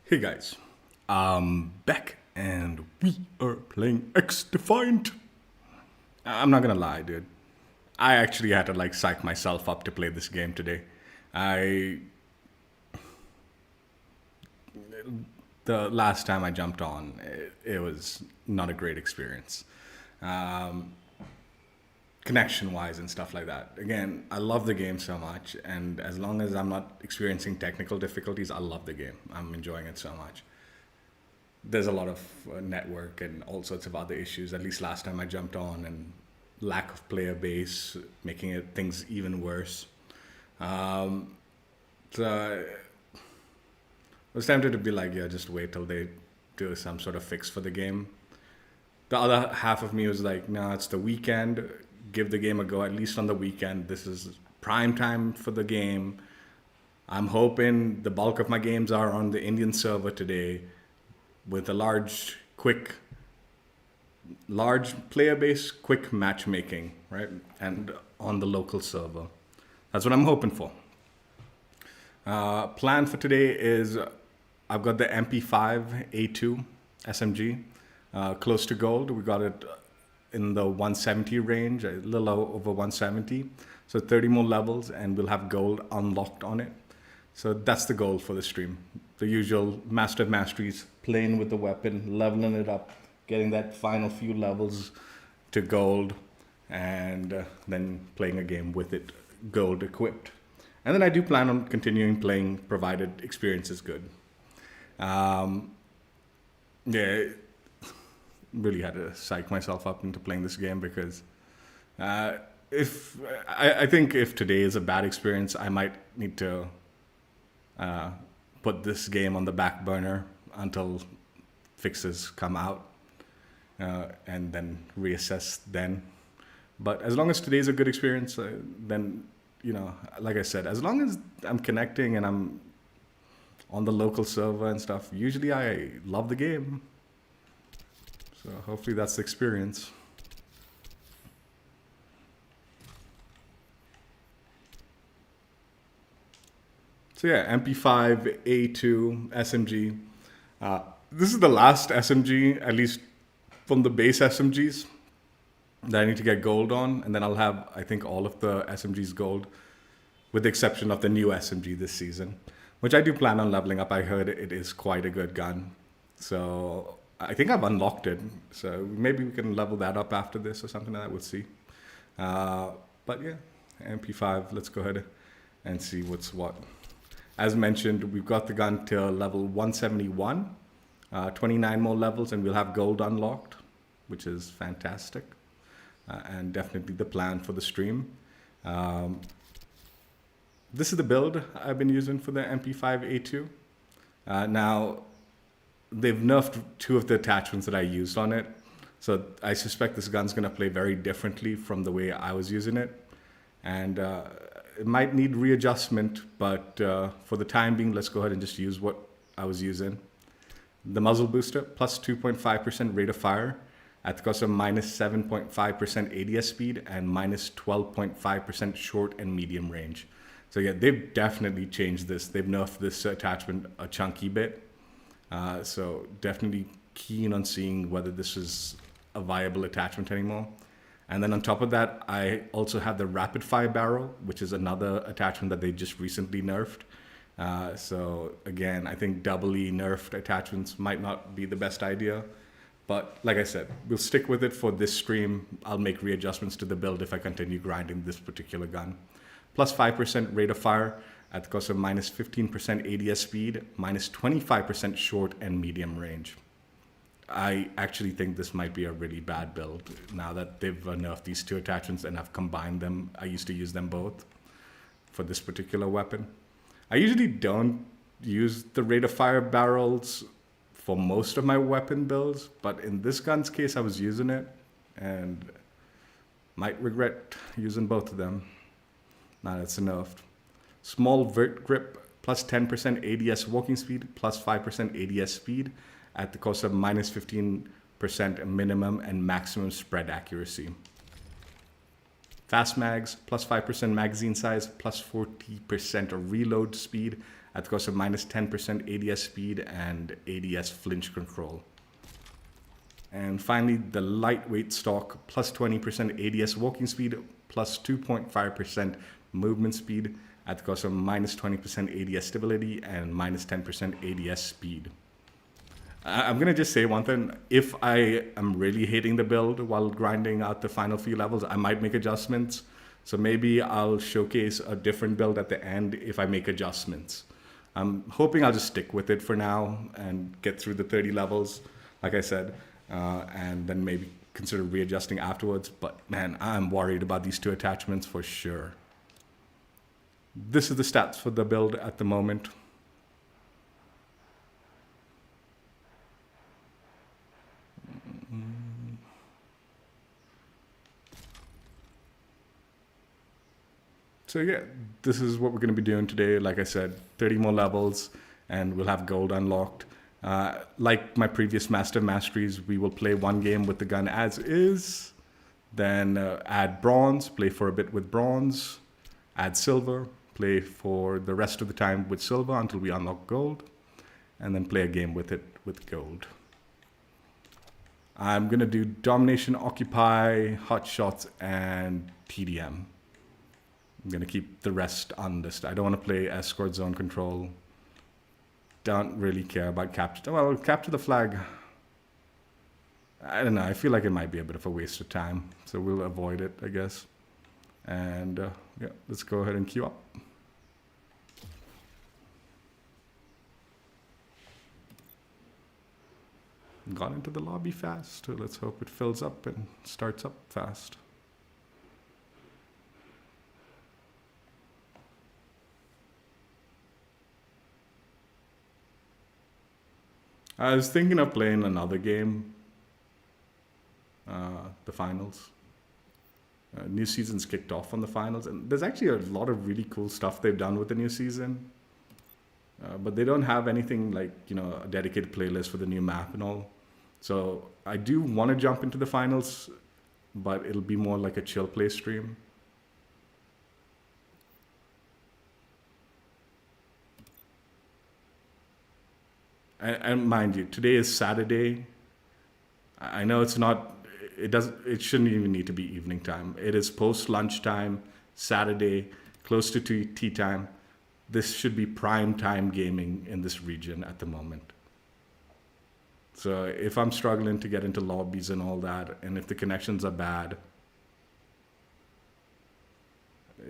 Hey guys, I'm back and we are playing XDefiant. I'm not gonna lie, dude. I actually had to like psych myself up to play this game today. I the last time I jumped on, it was not a great experience, connection wise and stuff like that. Again, I love the game so much, and as long as I'm not experiencing technical difficulties, I love the game. I'm enjoying it so much. There's a lot of network and all sorts of other issues. At least last time I jumped on, and lack of player base making it things even worse. So I was tempted to be like, yeah, just wait till they do some sort of fix for the game. The other half of me was like, no, it's the weekend. Give the game a go, at least on the weekend. This is prime time for the game. I'm hoping the bulk of my games are on the Indian server today with a large player base, quick matchmaking, right? And on the local server. That's what I'm hoping for. Plan for today is I've got the MP5A2 SMG, close to gold. We got it in the 170 range, a little over 170. So 30 more levels and we'll have gold unlocked on it. So that's the goal for the stream. The usual Master of Masteries, playing with the weapon, leveling it up, getting that final few levels to gold, and then playing a game with it gold equipped. And then I do plan on continuing playing provided experience is good. Yeah, really had to psych myself up into playing this game because if I think if today is a bad experience, I might need to put this game on the back burner until fixes come out, and then reassess then. But as long as today's a good experience, then, like I said, as long as I'm connecting and I'm on the local server and stuff, usually I love the game. So hopefully that's the experience. So yeah, MP5A2 SMG. This is the last SMG, at least from the base SMGs, that I need to get gold on, and then I'll have, I think, all of the SMGs gold, with the exception of the new SMG this season, which I do plan on leveling up. I heard it is quite a good gun, so I think I've unlocked it. So maybe we can level that up after this or something like that. We'll see. But yeah, MP5. Let's go ahead and see what's what. As mentioned, we've got the gun to level 171, 29 more levels, and we'll have gold unlocked, which is fantastic, and definitely the plan for the stream. This is the build I've been using for the MP5A2. Now, they've nerfed two of the attachments that I used on it, so I suspect this gun's going to play very differently from the way I was using it, and it might need readjustment, but for the time being, let's go ahead and just use what I was using. The muzzle booster, plus 2.5% rate of fire at the cost of minus 7.5% ADS speed and minus 12.5% short and medium range. So yeah, they've definitely changed this. They've nerfed this attachment a chunky bit. So definitely keen on seeing whether this is a viable attachment anymore. And then on top of that, I also have the rapid fire barrel, which is another attachment that they just recently nerfed. So again, I think doubly nerfed attachments might not be the best idea. But like I said, we'll stick with it for this stream. I'll make readjustments to the build if I continue grinding this particular gun. Plus 5% rate of fire at the cost of minus 15% ADS speed, minus 25% short and medium range. I actually think this might be a really bad build now that they've nerfed these two attachments and I've combined them. I used to use them both for this particular weapon. I usually don't use the rate of fire barrels for most of my weapon builds, but in this gun's case, I was using it and might regret using both of them. Now that's nerfed. Small vert grip, plus 10% ADS walking speed, plus 5% ADS speed, at the cost of minus 15% minimum and maximum spread accuracy. Fast mags, plus 5% magazine size, plus 40% of reload speed at the cost of minus 10% ADS speed and ADS flinch control. And finally, the lightweight stock, plus 20% ADS walking speed, plus 2.5% movement speed at the cost of minus 20% ADS stability and minus 10% ADS speed. I'm going to just say one thing. If I am really hating the build while grinding out the final few levels, I might make adjustments. So maybe I'll showcase a different build at the end if I make adjustments. I'm hoping I'll just stick with it for now and get through the 30 levels, like I said, and then maybe consider readjusting afterwards. But man, I'm worried about these two attachments for sure. This is the stats for the build at the moment. So yeah, this is what we're going to be doing today. Like I said, 30 more levels and we'll have gold unlocked. Like my previous Master Masteries, we will play one game with the gun as is, then add bronze, play for a bit with bronze, add silver, play for the rest of the time with silver until we unlock gold, and then play a game with it with gold. I'm going to do Domination, Occupy, Hot Shots, and TDM. I'm going to keep the rest unlisted. I don't want to play Escort, Zone Control. Don't really care about Capture. Well, Capture the Flag. I don't know. I feel like it might be a bit of a waste of time. So we'll avoid it, I guess. And yeah, let's go ahead and queue up. Got into the lobby fast. So let's hope it fills up and starts up fast. I was thinking of playing another game, the finals. New season's kicked off on the finals, and there's actually a lot of really cool stuff they've done with the new season. But they don't have anything like, you know, a dedicated playlist for the new map and all. So I do want to jump into the finals, but it'll be more like a chill play stream. And mind you, today is Saturday. I know it's not, it shouldn't even need to be evening time. It is post lunchtime, Saturday, close to tea time. This should be prime time gaming in this region at the moment. So if I'm struggling to get into lobbies and all that, and if the connections are bad,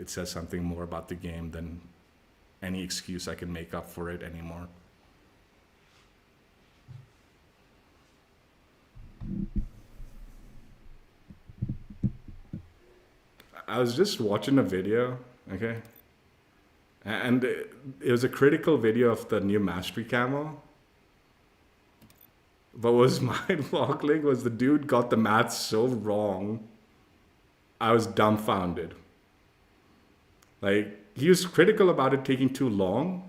it says something more about the game than any excuse I can make up for it anymore. I was just watching a video, okay? And it was a critical video of the new Mastery camo. But what was mind-boggling was the dude got the math so wrong. I was dumbfounded. Like, he was critical about it taking too long.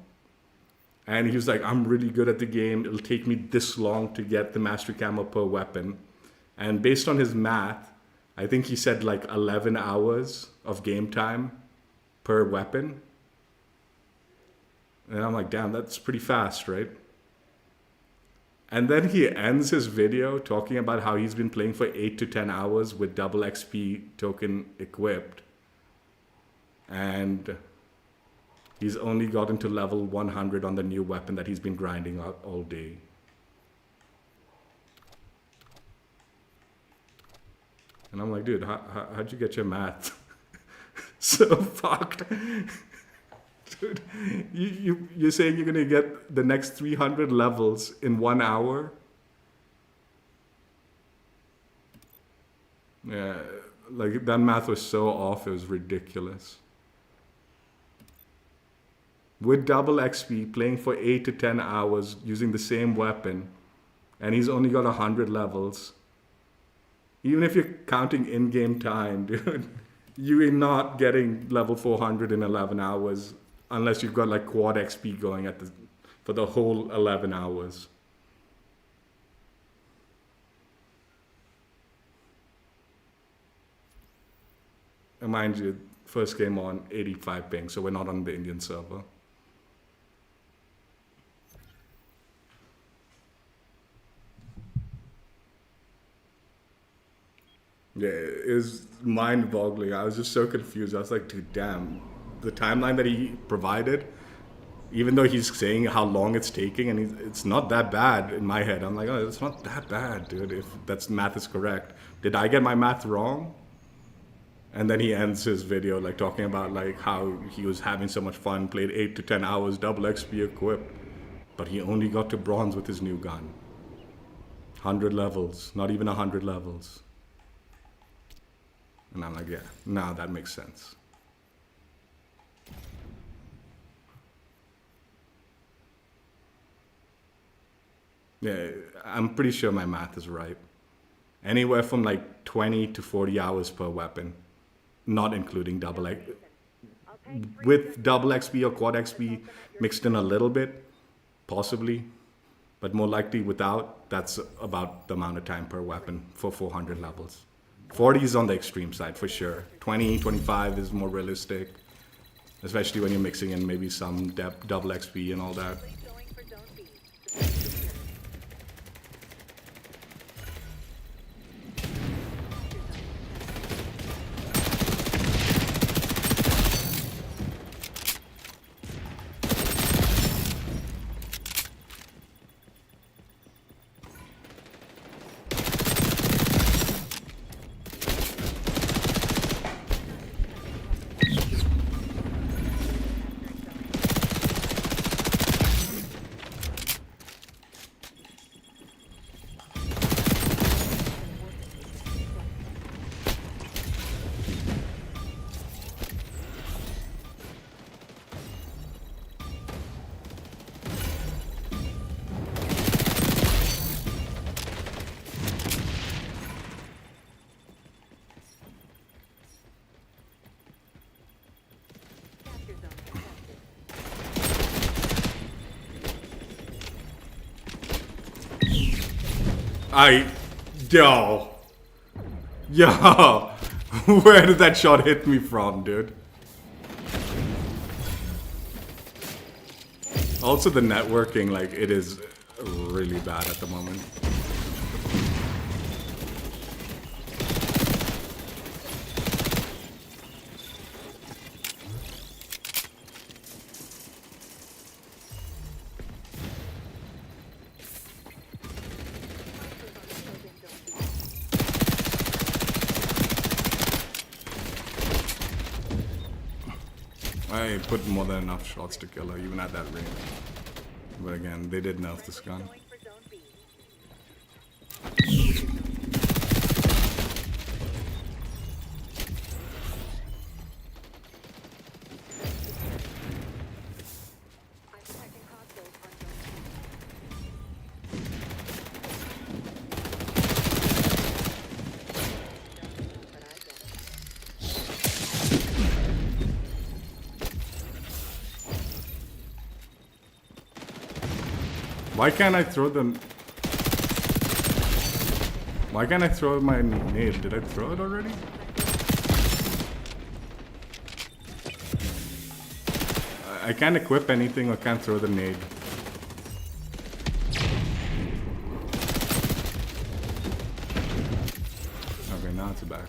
And he was like, I'm really good at the game. It'll take me this long to get the Mastery camo per weapon. And based on his math, I think he said like 11 hours of game time per weapon. And I'm like, damn, that's pretty fast, right? And then he ends his video talking about how he's been playing for 8 to 10 hours with double XP token equipped. And he's only gotten to level 100 on the new weapon that he's been grinding out all day. And I'm like, dude, how'd you get your math so fucked? Dude, you're saying you're going to get the next 300 levels in 1 hour? Yeah, like that math was so off, it was ridiculous. With double XP, playing for 8 to 10 hours using the same weapon, and he's only got 100 levels. Even if you're counting in-game time, dude, you are not getting level 400 in 11 hours unless you've got like quad XP going for the whole 11 hours. And mind you, first game on 85 ping, so we're not on the Indian server. Yeah, it was mind-boggling. I was just so confused. I was like, dude, damn. The timeline that he provided, even though he's saying how long it's taking, and it's not that bad in my head. I'm like, oh, it's not that bad, dude, if that's math is correct. Did I get my math wrong? And then he ends his video like talking about like how he was having so much fun, played 8 to 10 hours, double XP equipped, but he only got to bronze with his new gun. 100 levels, not even 100 levels. And I'm like, yeah, now that makes sense. Yeah, I'm pretty sure my math is right. Anywhere from like 20 to 40 hours per weapon, not including double X. With double XP or quad XP mixed in a little bit, possibly, but more likely without, that's about the amount of time per weapon for 400 levels. 40 is on the extreme side for sure. 20, 25 is more realistic, especially when you're mixing in maybe some double XP and all that. Yo, where did that shot hit me from, dude? Also, the networking, like, it is really bad at the moment. I put more than enough shots to kill her, even at that range. But again, they did nerf this gun. Why can't I throw them? Why can't I throw my nade? Did I throw it already? I can't equip anything or can't throw the nade. Okay, now it's back.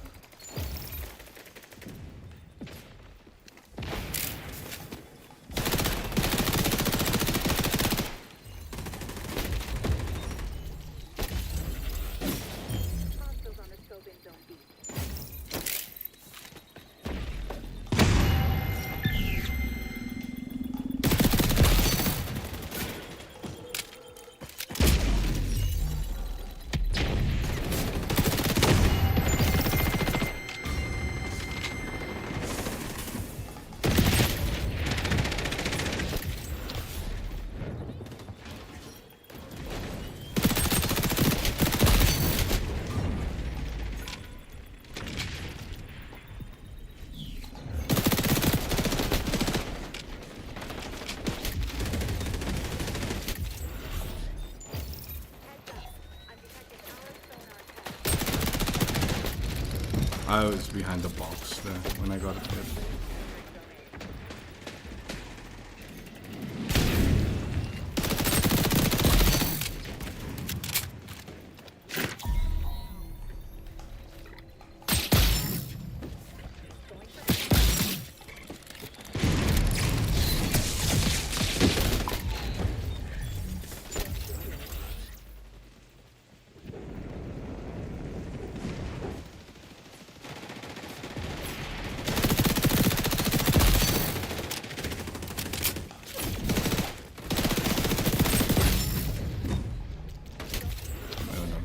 I was behind the box there when I got it hit.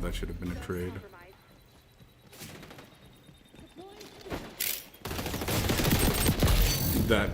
That should have been a trade. That.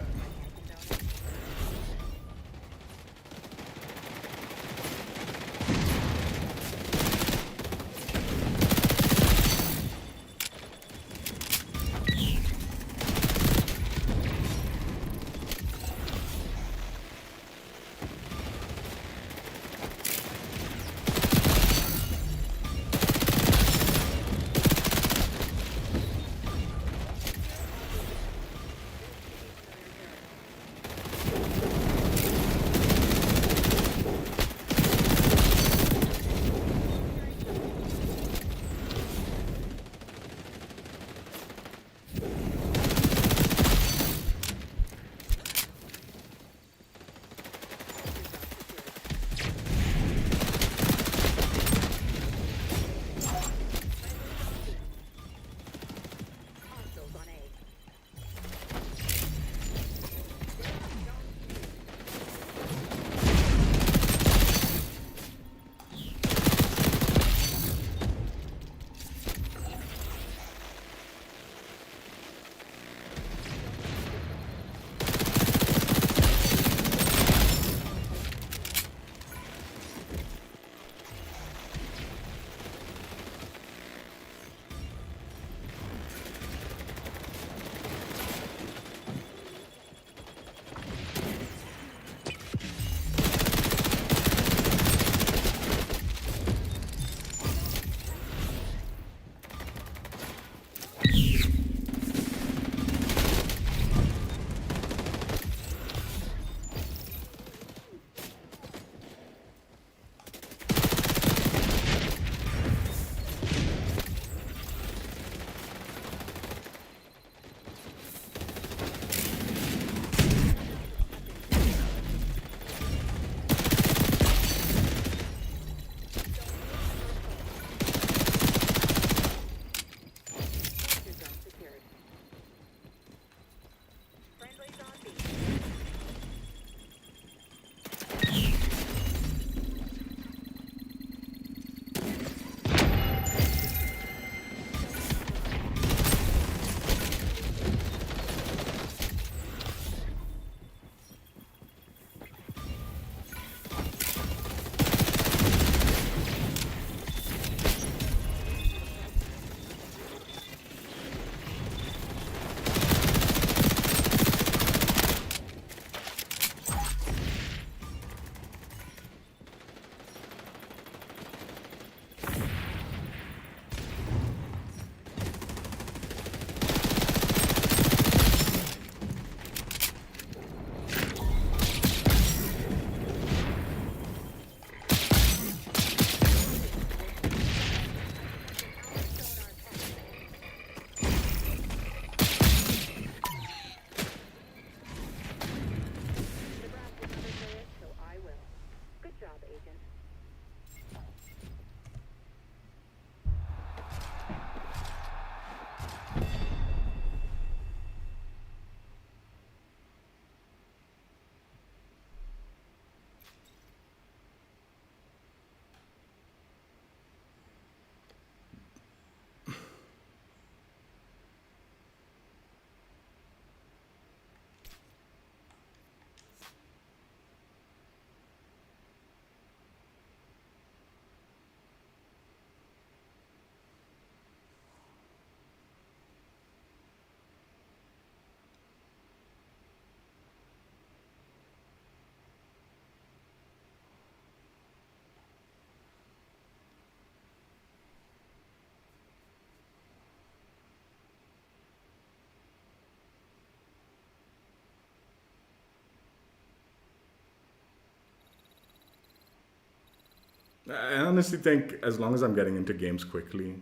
I honestly think as long as I'm getting into games quickly,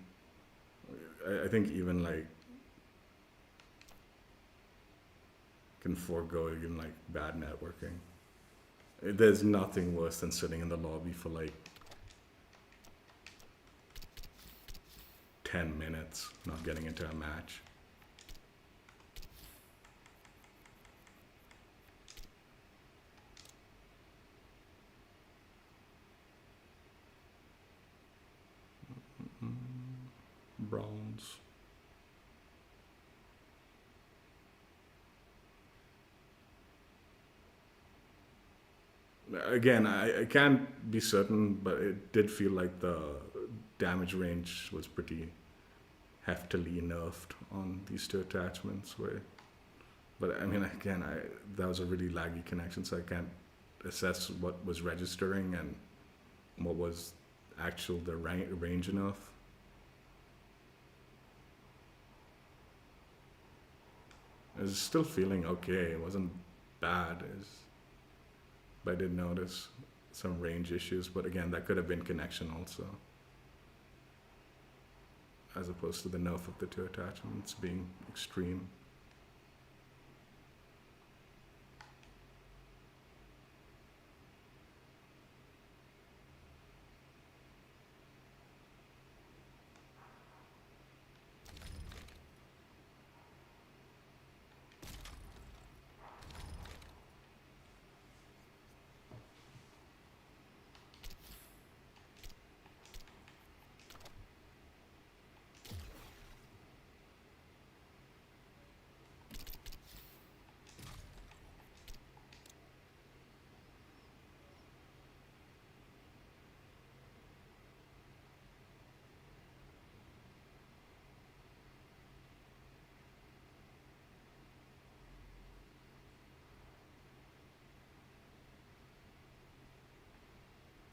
I think even like can forego even like bad networking. There's nothing worse than sitting in the lobby for like 10 minutes not getting into a match. Bronze. Again, I can't be certain, but it did feel like the damage range was pretty heftily nerfed on these two attachments. But I mean, again, that was a really laggy connection, so I can't assess what was registering and what was the range enough. I was still feeling okay. It wasn't bad. But I did notice some range issues. But again, that could have been connection also, as opposed to the nerf of the two attachments being extreme.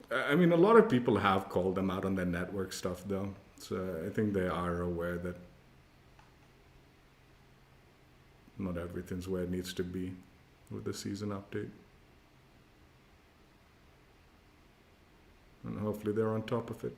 I mean, a lot of people have called them out on their network stuff, though. So I think they are aware that not everything's where it needs to be with the season update. And hopefully they're on top of it.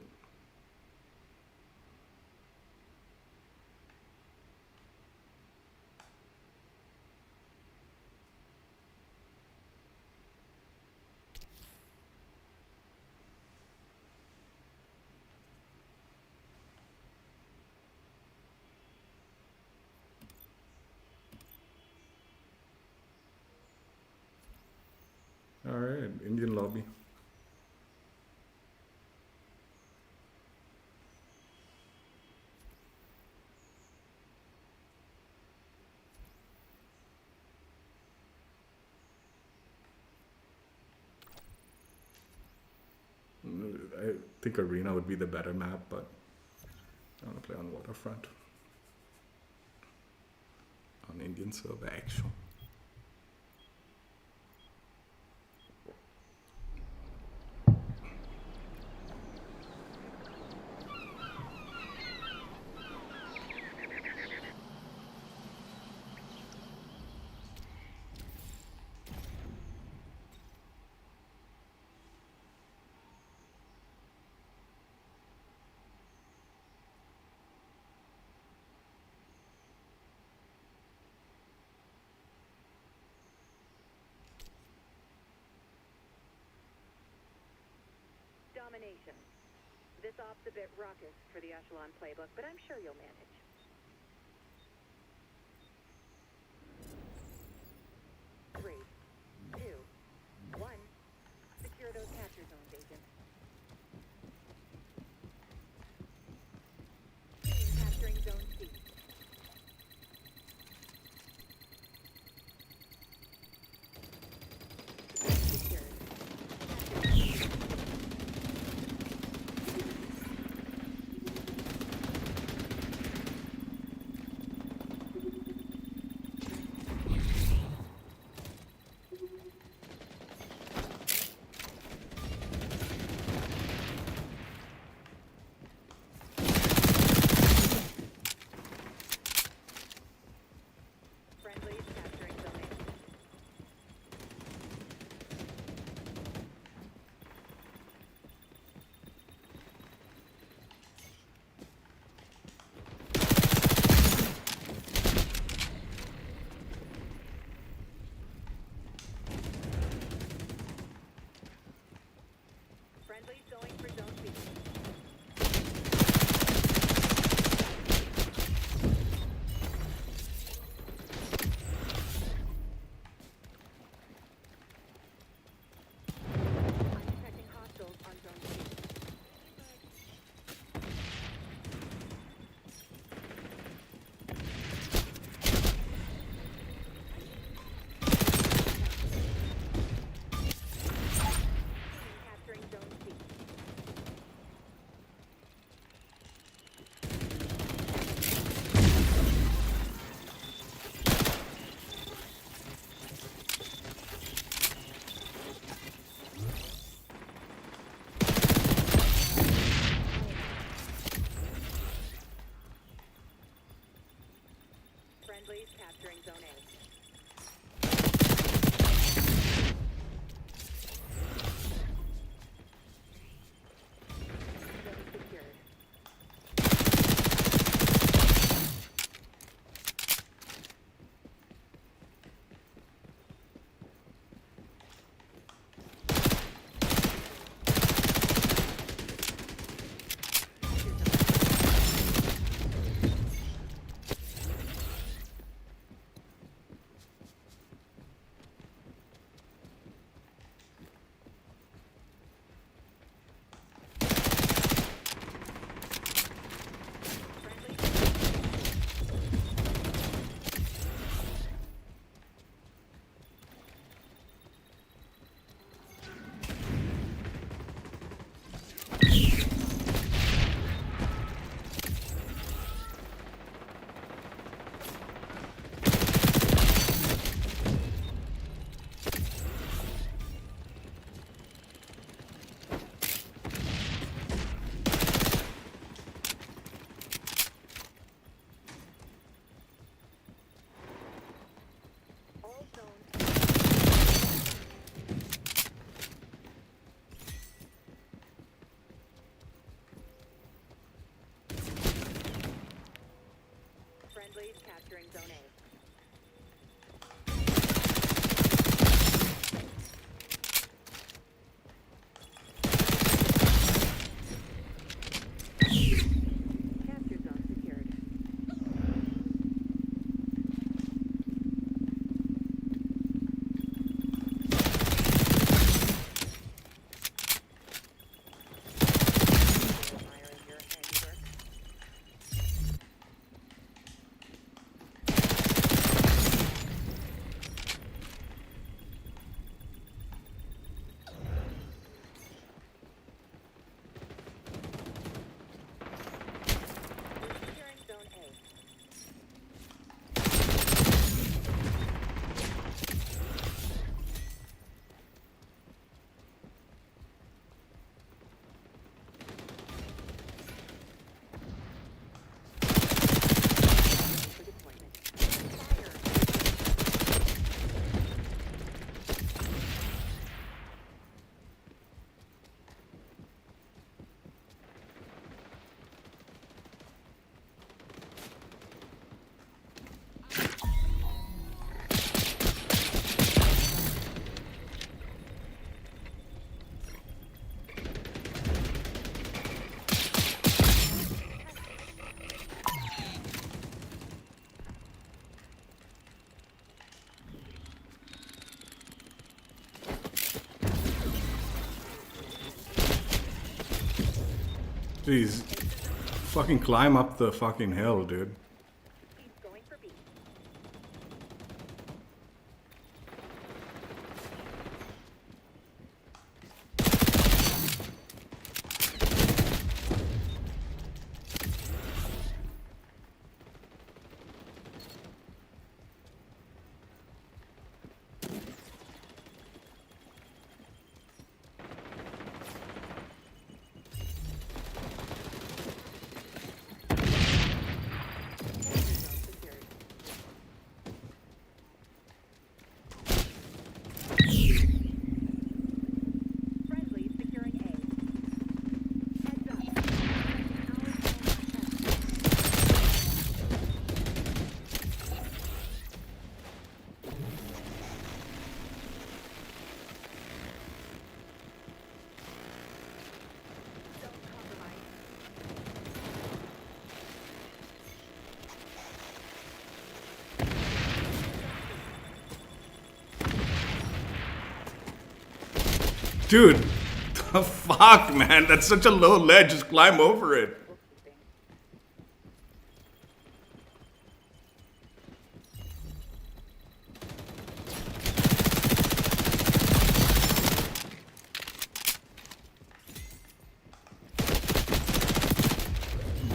All right, Indian lobby. I think Arena would be the better map, but I want to play on Waterfront. On Indian server, actual. Domination. This op's a bit raucous for the Echelon playbook, but I'm sure you'll manage. Three, two, one. Secure those capture zones, Agent. Capturing Zone C. Secured. Jeez. Fucking climb up the fucking hill, dude. He's going for B. Friendly securing A. Heads up. Don't compromise. Dude, the fuck, man? That's such a low ledge. Just climb over it. Bookkeeping.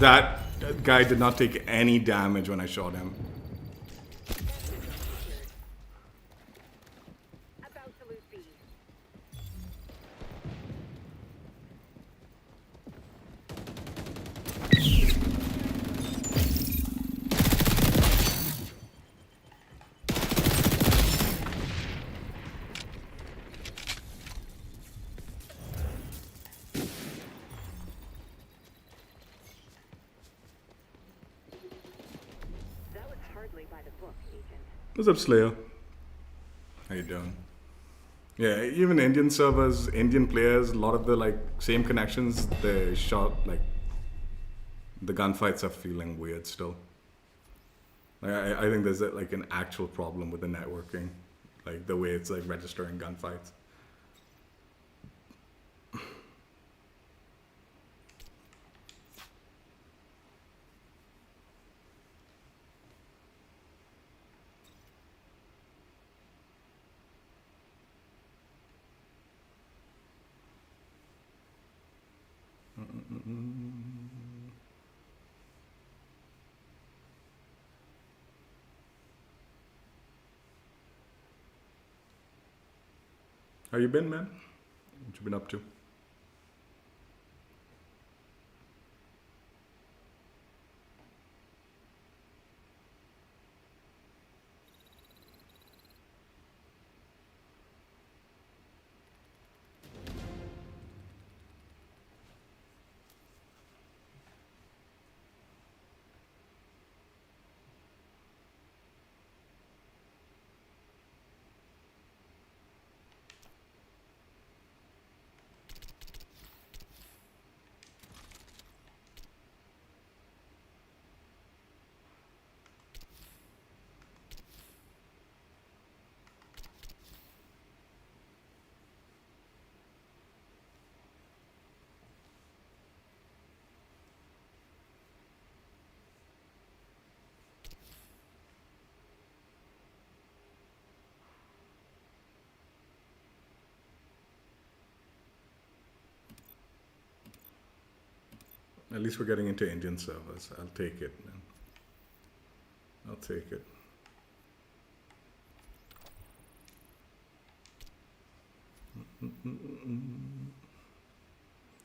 That guy did not take any damage when I shot him. About to lose B. That was hardly by the book, Agent. What's up, Slayer? How you doing? Yeah, even Indian servers, Indian players, a lot of the like same connections, they shot like the gunfights are feeling weird still. Like, I think there's like an actual problem with the networking, like the way it's like registering gunfights. How you been, man? What you been up to? At least we're getting into Indian servers. I'll take it, man. I'll take it.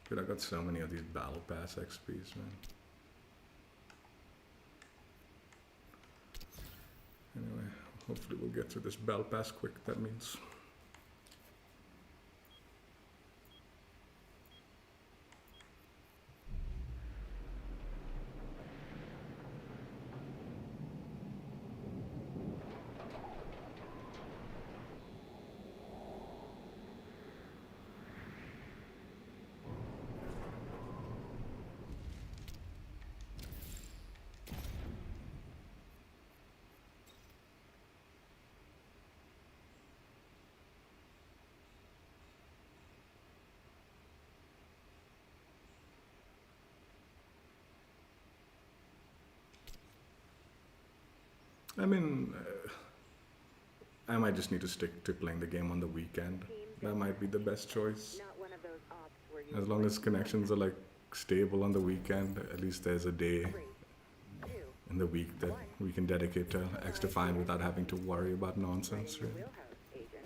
Dude, I got so many of these battle pass XPs, man. Anyway, hopefully we'll get through this battle pass quick, that means. I mean, I might just need to stick to playing the game on the weekend. That might be the best choice. Not one of those ops where you As long as connections are like stable on the weekend, at least there's a day 3, 2, in the week that we can dedicate to XDefiant without having to worry about nonsense, your really. wheelhouse, agent.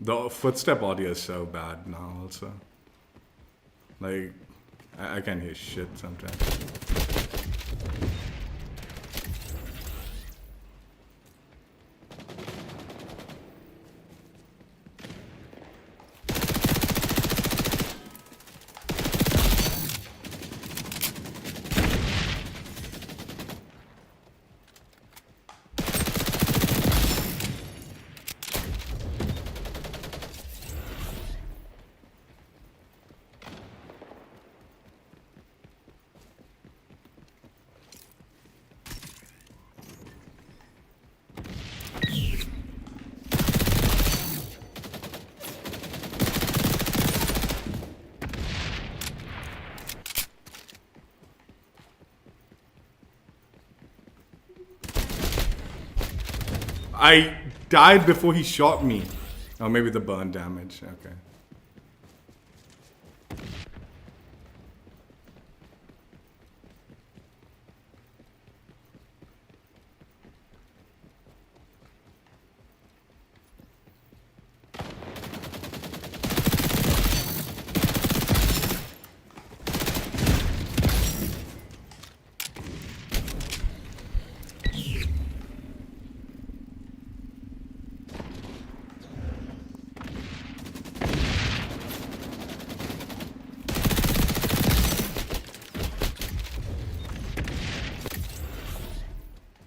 The footstep audio is so bad now, also. Like, I can't hear shit sometimes. I died before he shot me. Oh, maybe the burn damage. Okay.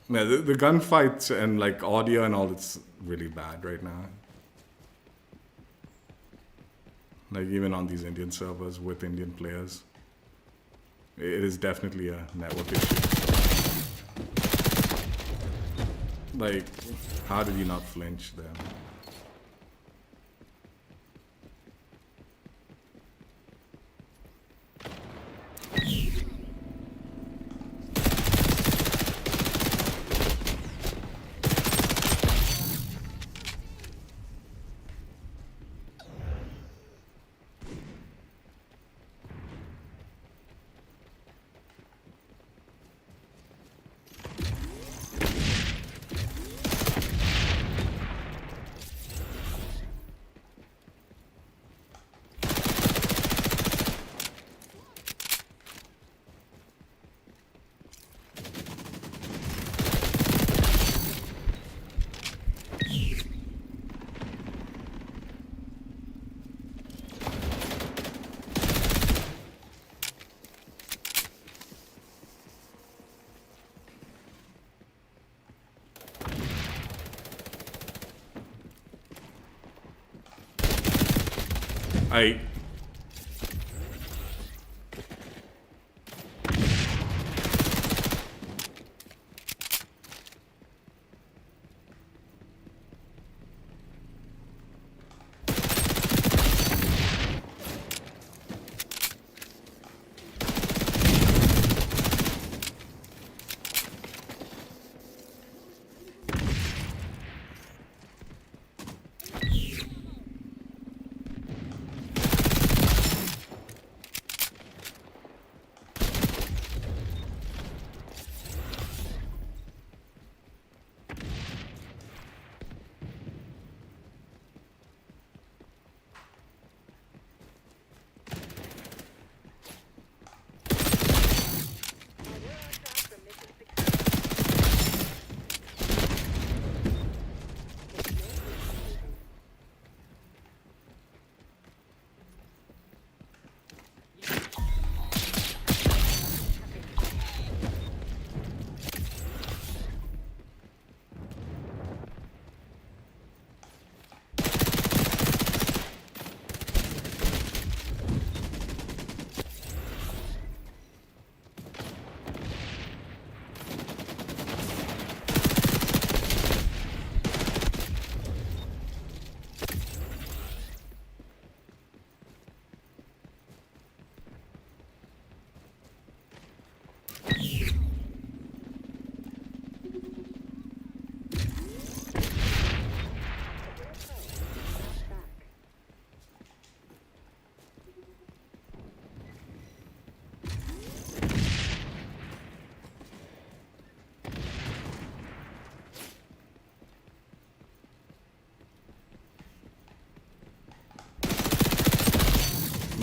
Yeah, the gunfights and like audio and all, it's really bad right now. Like even on these Indian servers with Indian players, it is definitely a network issue. Like, how did you not flinch there? I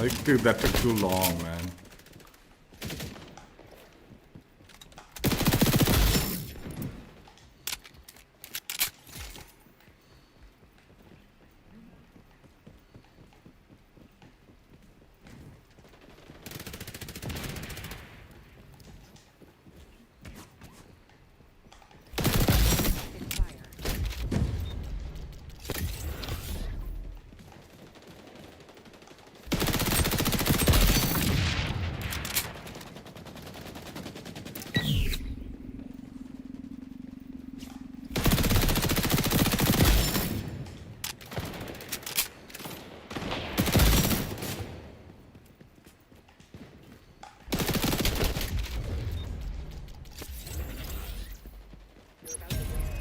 Like, dude, that took too long, man.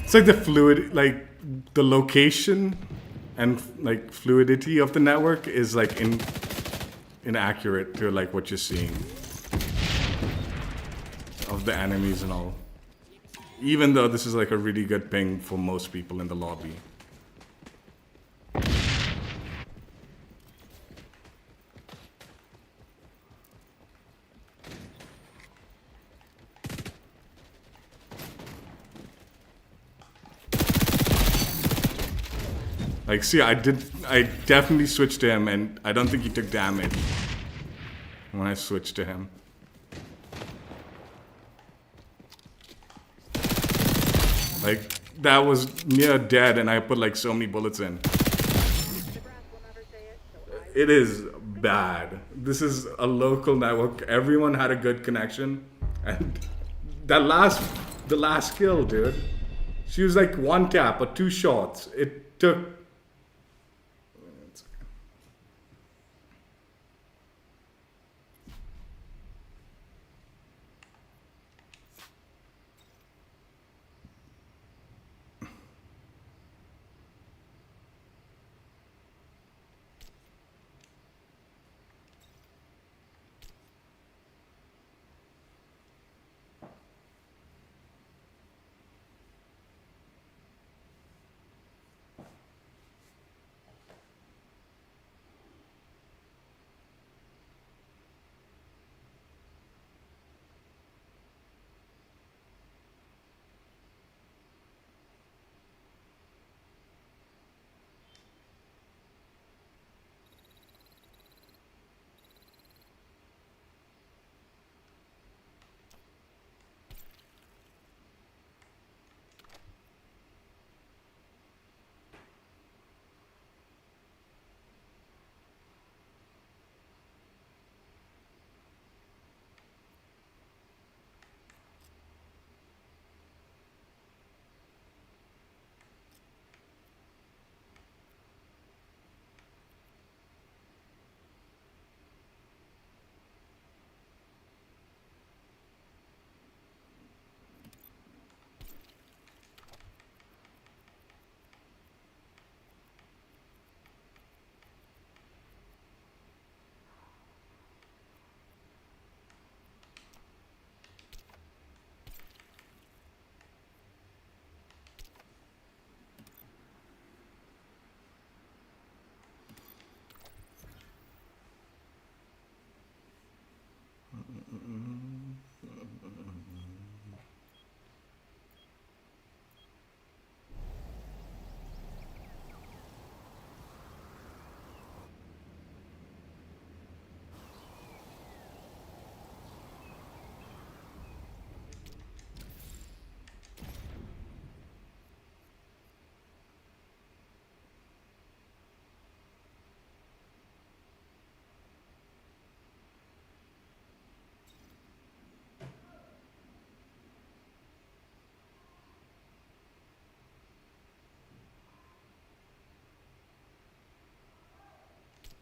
It's like the fluid, like the location and like fluidity of the network is like inaccurate to like what you're seeing of the enemies and all. Even though this is like a really good ping for most people in the lobby. Like, see, I definitely switched to him, and I don't think he took damage when I switched to him. Like, that was near dead, and I put like so many bullets in. It is bad. This is a local network. Everyone had a good connection, and the last kill, dude. She was like one tap or two shots. It took.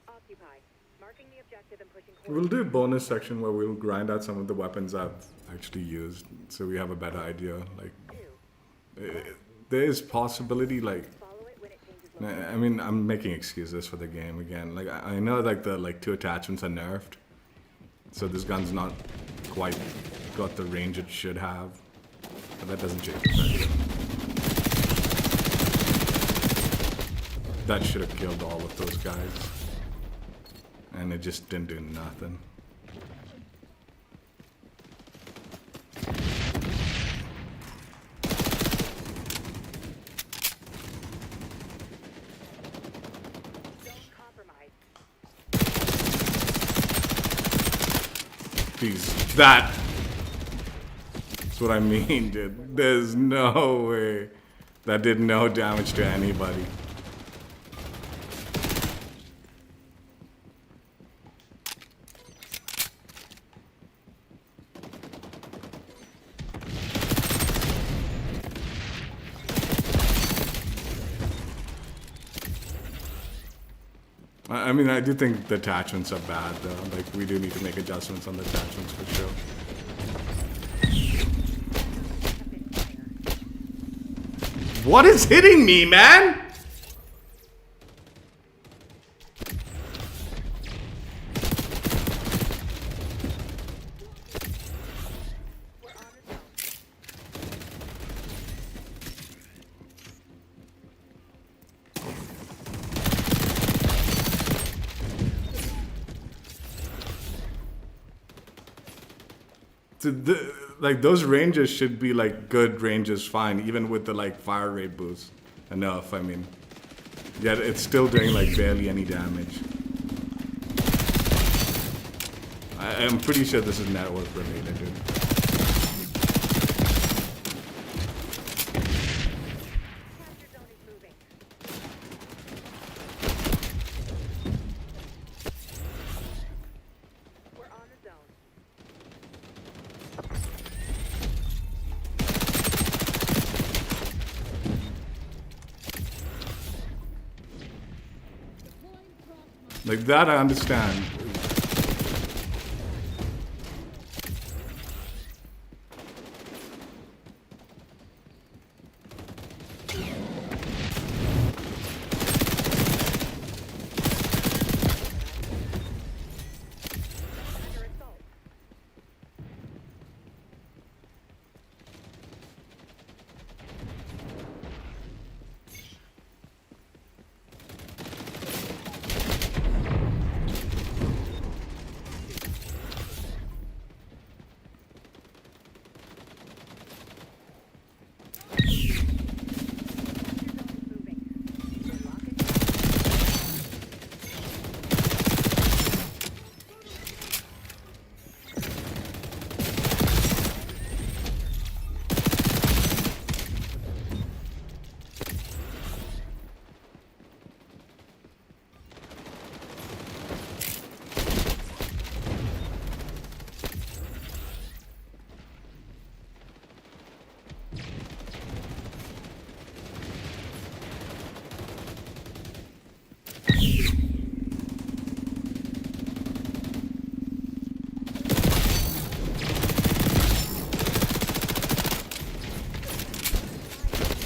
Occupy. Marking the objective and pushing We'll do a bonus section where we'll grind out some of the weapons I've actually used, so we have a better idea. Like, there is possibility, like, I mean, I'm making excuses for the game again. Like, I know like the two attachments are nerfed, so this gun's not quite got the range it should have, but that doesn't change the fact that should have killed all of those guys. and it just didn't do nothing. Don't compromise. Jeez, that's what I mean, dude. There's no way. That did no damage to anybody. I mean, I do think the attachments are bad, though. Like, we do need to make adjustments on the attachments for sure. What is hitting me, man? We're on the zone. Like, those ranges should be like good ranges, fine, even with the like fire rate boost. Enough, I mean. Yet it's still doing like barely any damage. I'm pretty sure this is network related, dude. Capture zone is moving. We're on the zone. Like, that I understand. Under assault.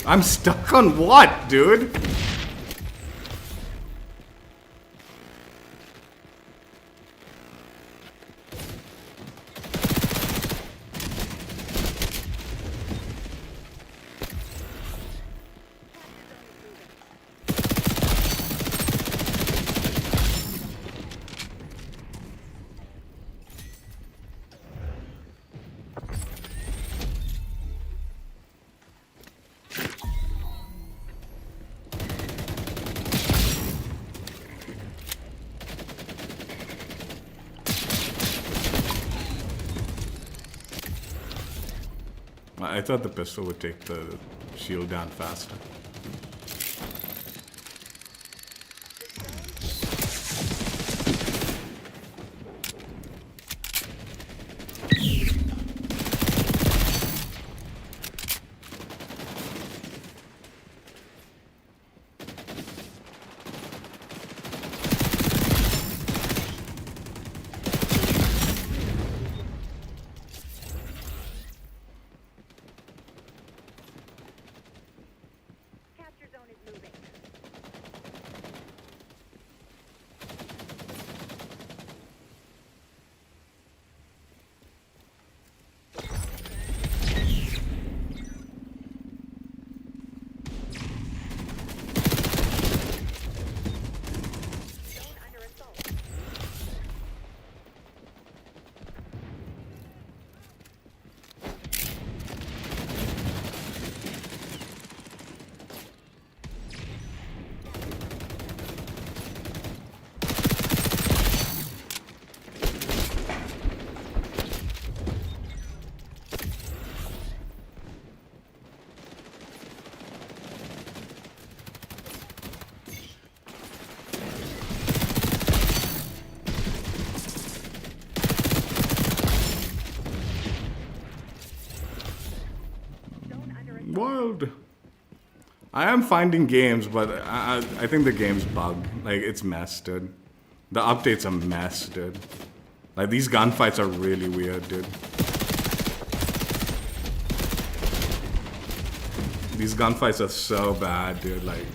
I'm stuck on what, dude? I thought the pistol would take the shield down faster. I am finding games, but I think the game's bugged. Like, it's messed, dude. The update's a mess, dude. Like, these gunfights are really weird, dude. These gunfights are so bad, dude. Like,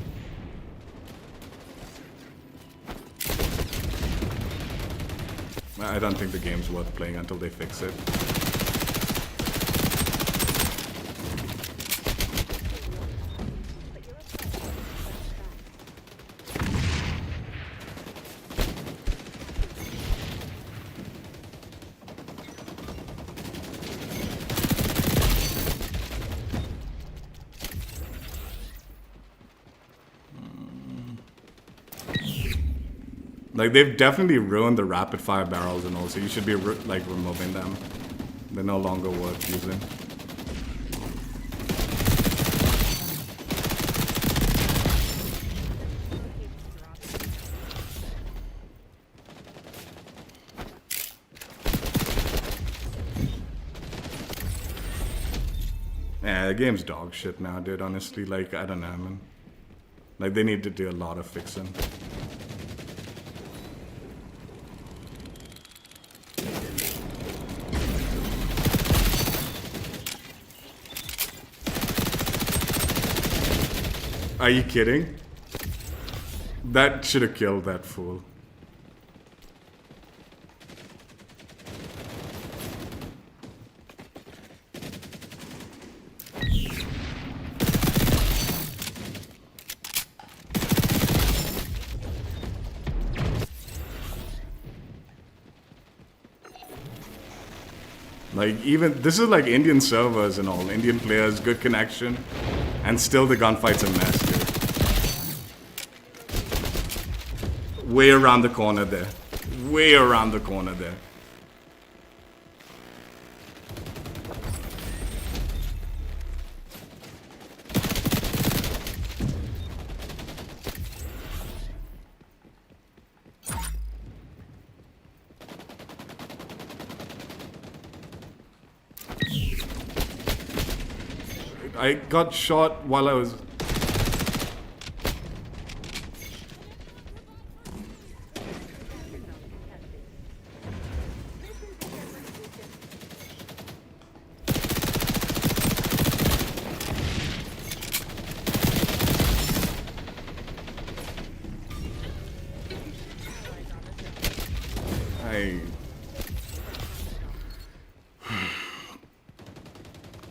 I don't think the game's worth playing until they fix it. Like, they've definitely ruined the rapid fire barrels and all, so you should be like removing them. They're no longer worth using. Yeah, the game's dog shit now, dude, honestly. Like, I don't know, man. Like, they need to do a lot of fixing. Are you kidding? That should have killed that fool. Like, even this is like Indian servers and all, Indian players, good connection, and still the gunfight's a mess, dude. Way around the corner there. Way around the corner there. I got shot while I was...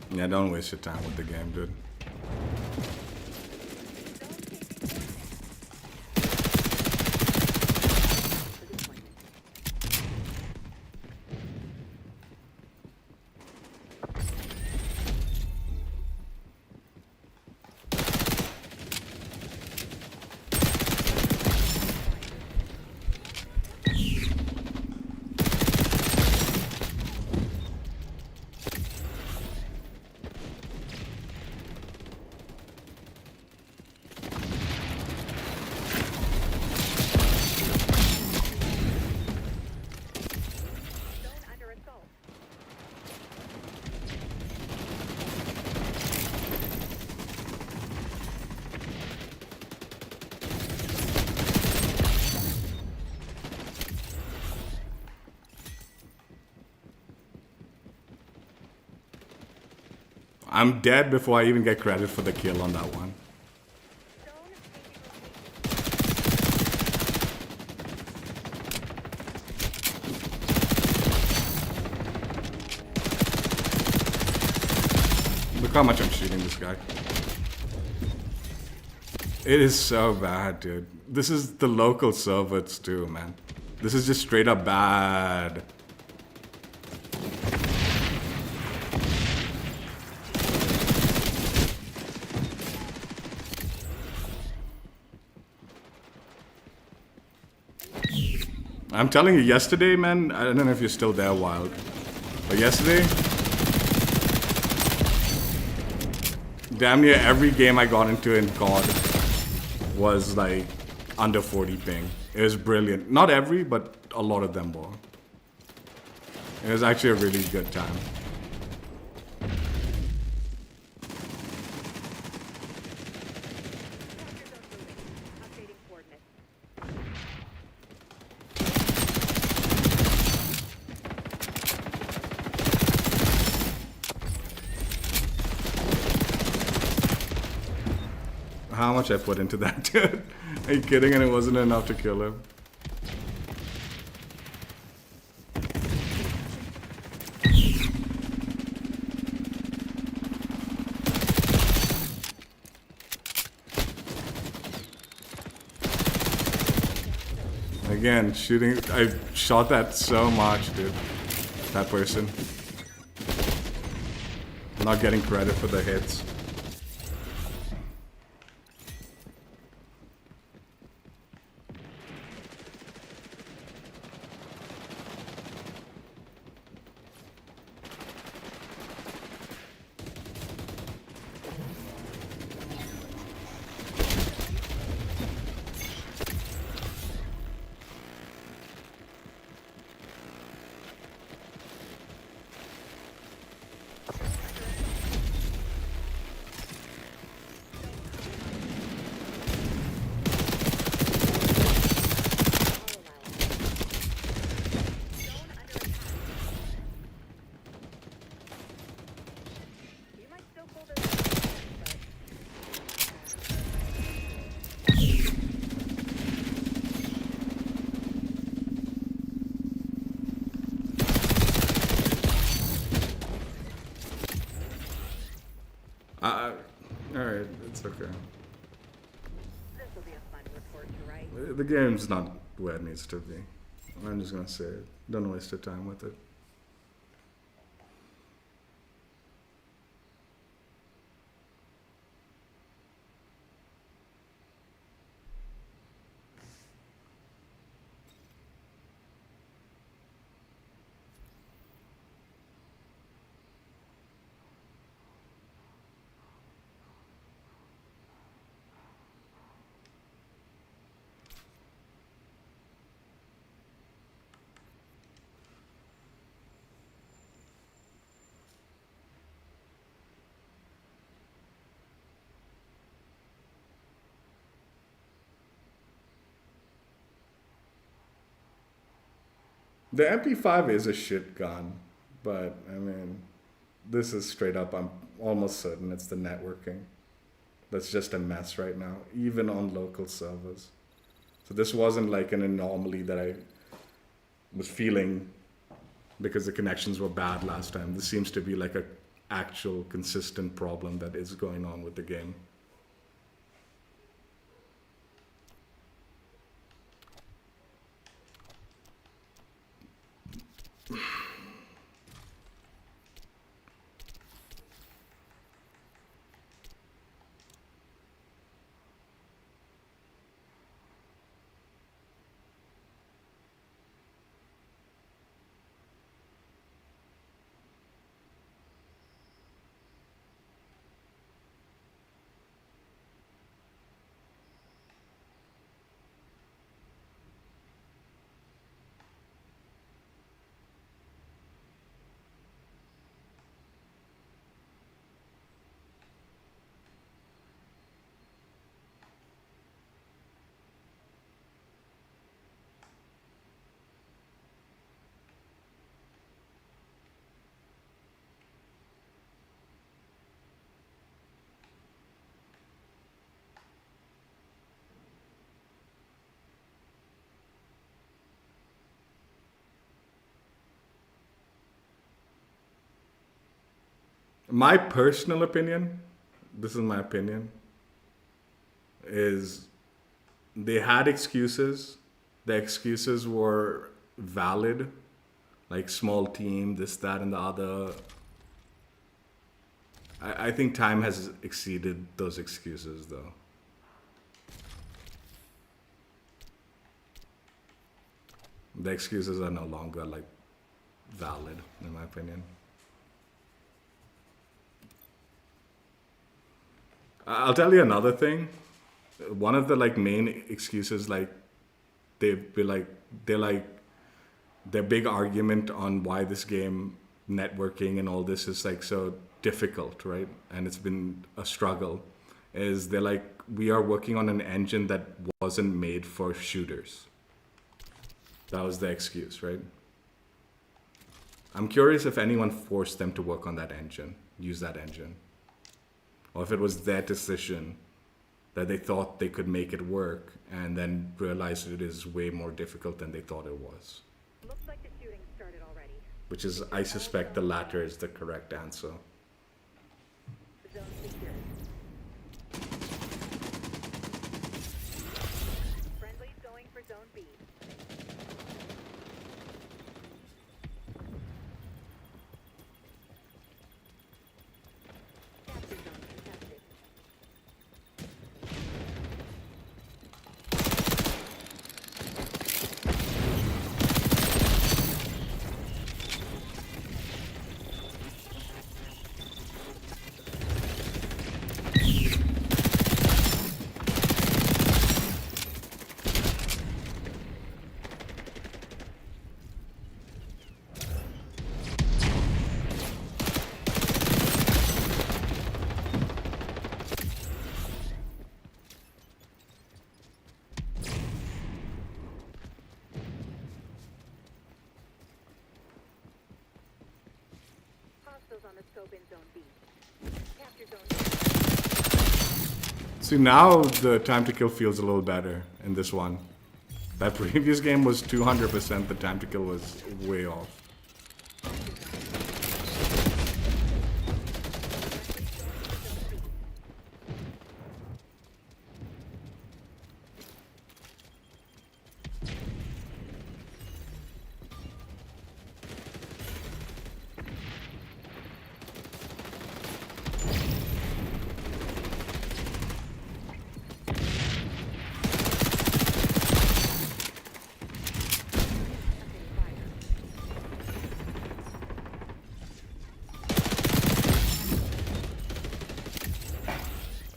Yeah, don't waste your time with the game, dude. I'm dead before I even get credit for the kill on that one. Look how much I'm shooting this guy. It is so bad, dude. This is the local servers too, man. This is just straight up bad. I'm telling you, yesterday, man, I don't know if you're still there, Wild, but yesterday, damn near every game I got into in COD was like under 40 ping. It was brilliant. Not every, but a lot of them were. It was actually a really good time. much I put into that, dude. Are you kidding? And it wasn't enough to kill him. Again, shooting. I shot that so much, dude. That person. Not getting credit for the hits. You might still pull this off, Alright, it's okay. this will be a fun report to write. The game's not where it needs to be. I'm just gonna say it. Don't waste your time with it. The MP5 is a shit gun, but I mean, this is straight up, I'm almost certain it's the networking. That's just a mess right now, even on local servers. So this wasn't like an anomaly that I was feeling because the connections were bad last time. This seems to be like a actual consistent problem that is going on with the game. My personal opinion, this is my opinion, is they had excuses. The excuses were valid, like small team, this, that, and the other. I think time has exceeded those excuses, though. The excuses are no longer like valid, in my opinion. I'll tell you another thing. One of the like main excuses, like they'd be like, their big argument on why this game networking and all this is like so difficult, right? And it's been a struggle. Is they're like, we are working on an engine that wasn't made for shooters. That was the excuse, right? I'm curious if anyone forced them to work on that engine, use that engine. Or if it was their decision that they thought they could make it work, and then realized it is way more difficult than they thought it was. Looks like the shooting started already. Which is, I suspect the latter is the correct answer. Zone secured. Friendly's going for Zone B. Capture zone contested. Hostiles on the scope in Zone B. Capture zone. See, now the time to kill feels a little better in this one. That previous game was 200%, the time to kill was way off.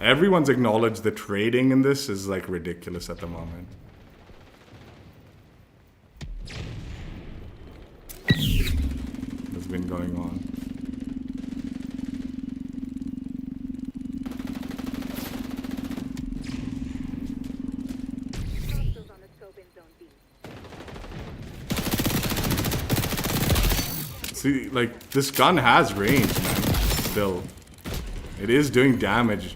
Everyone's acknowledged the trading in this is like ridiculous at the moment. That's been going on. Hostiles on the scope in Zone B. See, like, this gun has range, man. Still. It is doing damage.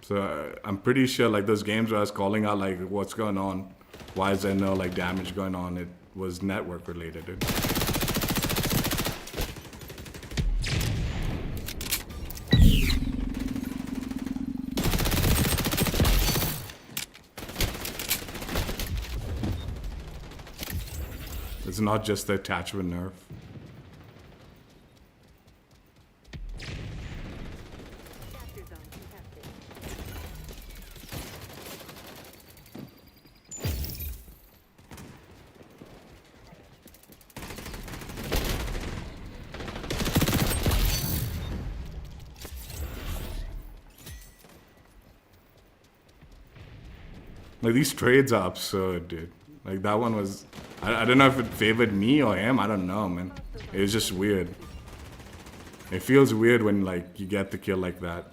So I'm pretty sure like those games where I was calling out like what's going on, why is there no like damage going on, it was network related. It's not just the attachment nerf. Capture zone contested. Like these trades are absurd, dude. Like that one was, I don't know if it favored me or him. I don't know, man. It was just weird. It feels weird when like you get the kill like that.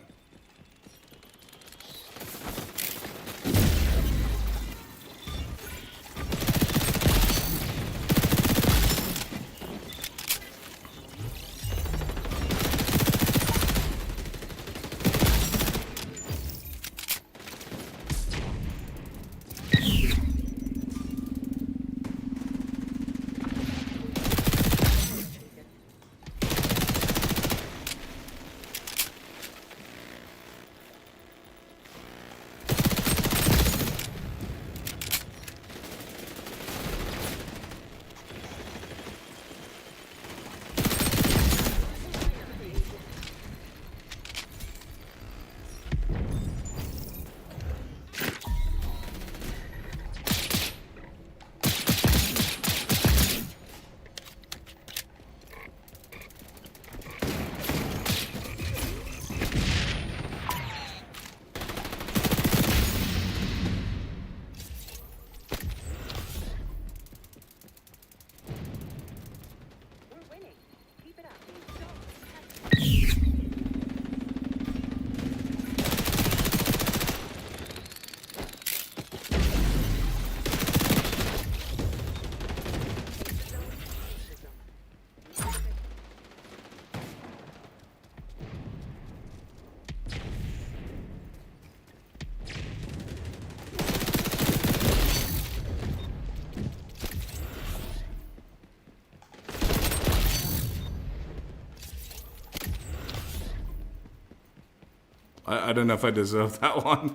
I don't know if I deserve that one.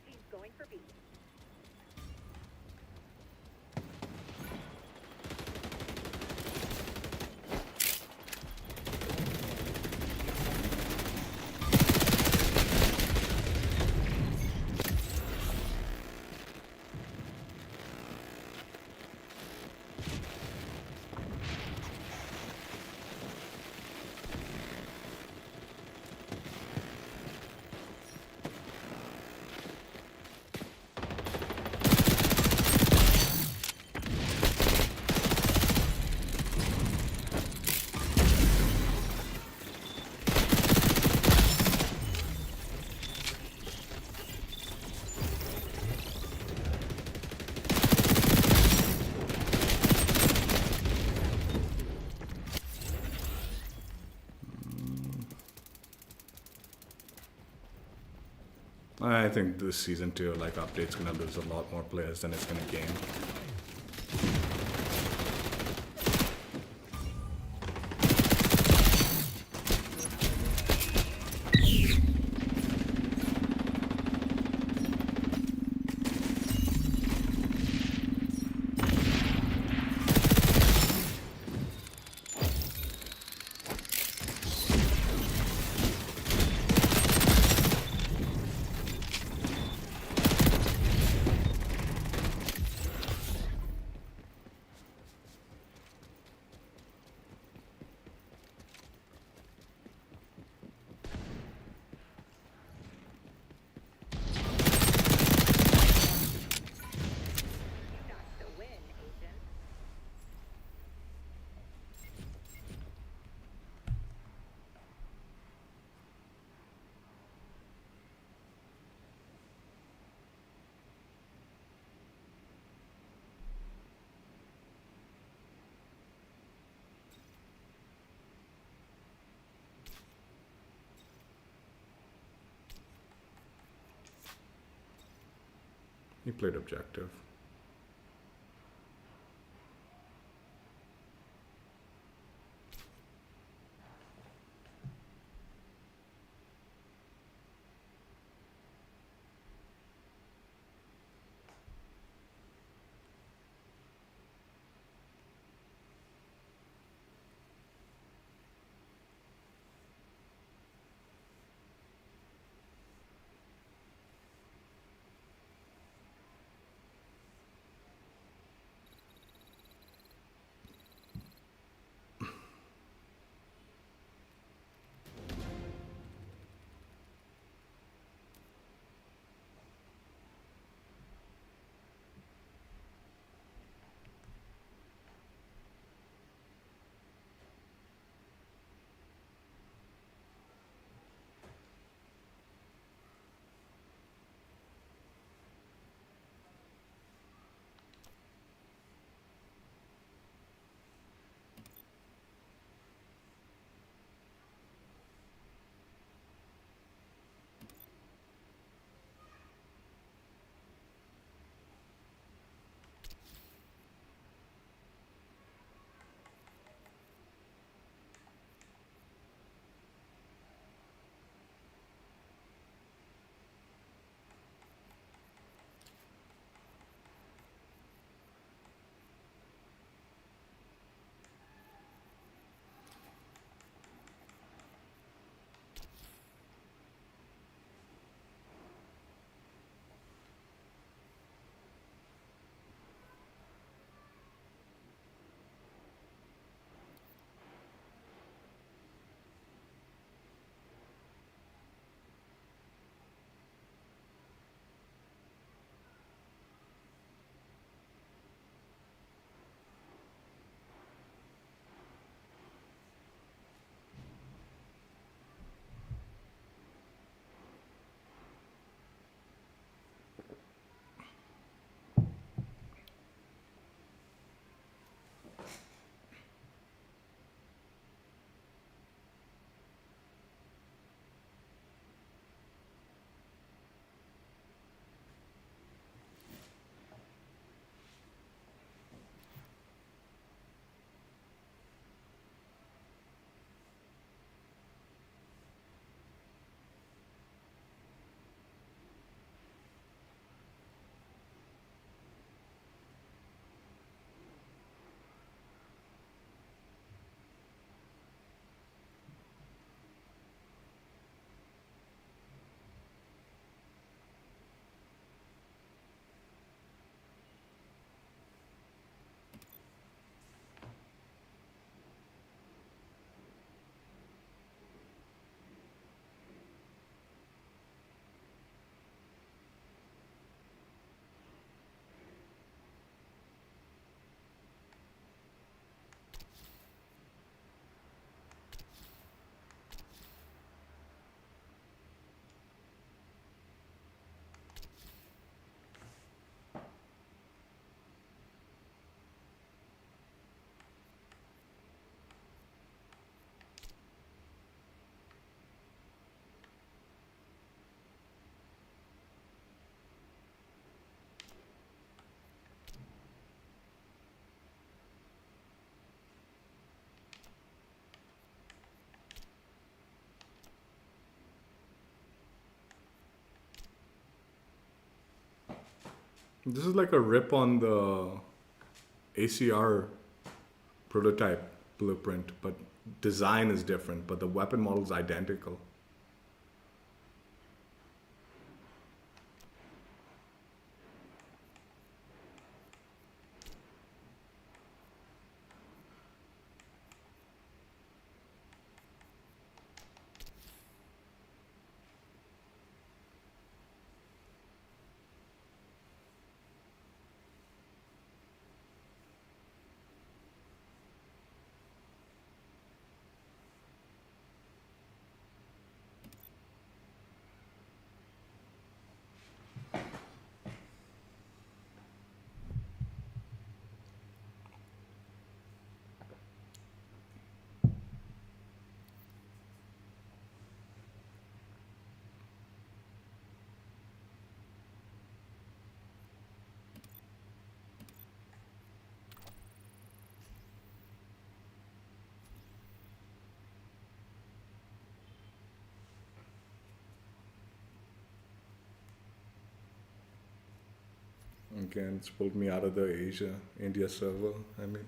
He's going for B. I think this season 2 like update's gonna lose a lot more players than it's gonna gain. You got to win, agent. He played objective. This is like a rip on the ACR prototype blueprint, but design is different, but the weapon model is identical. Again, it's pulled me out of the India server. I mean,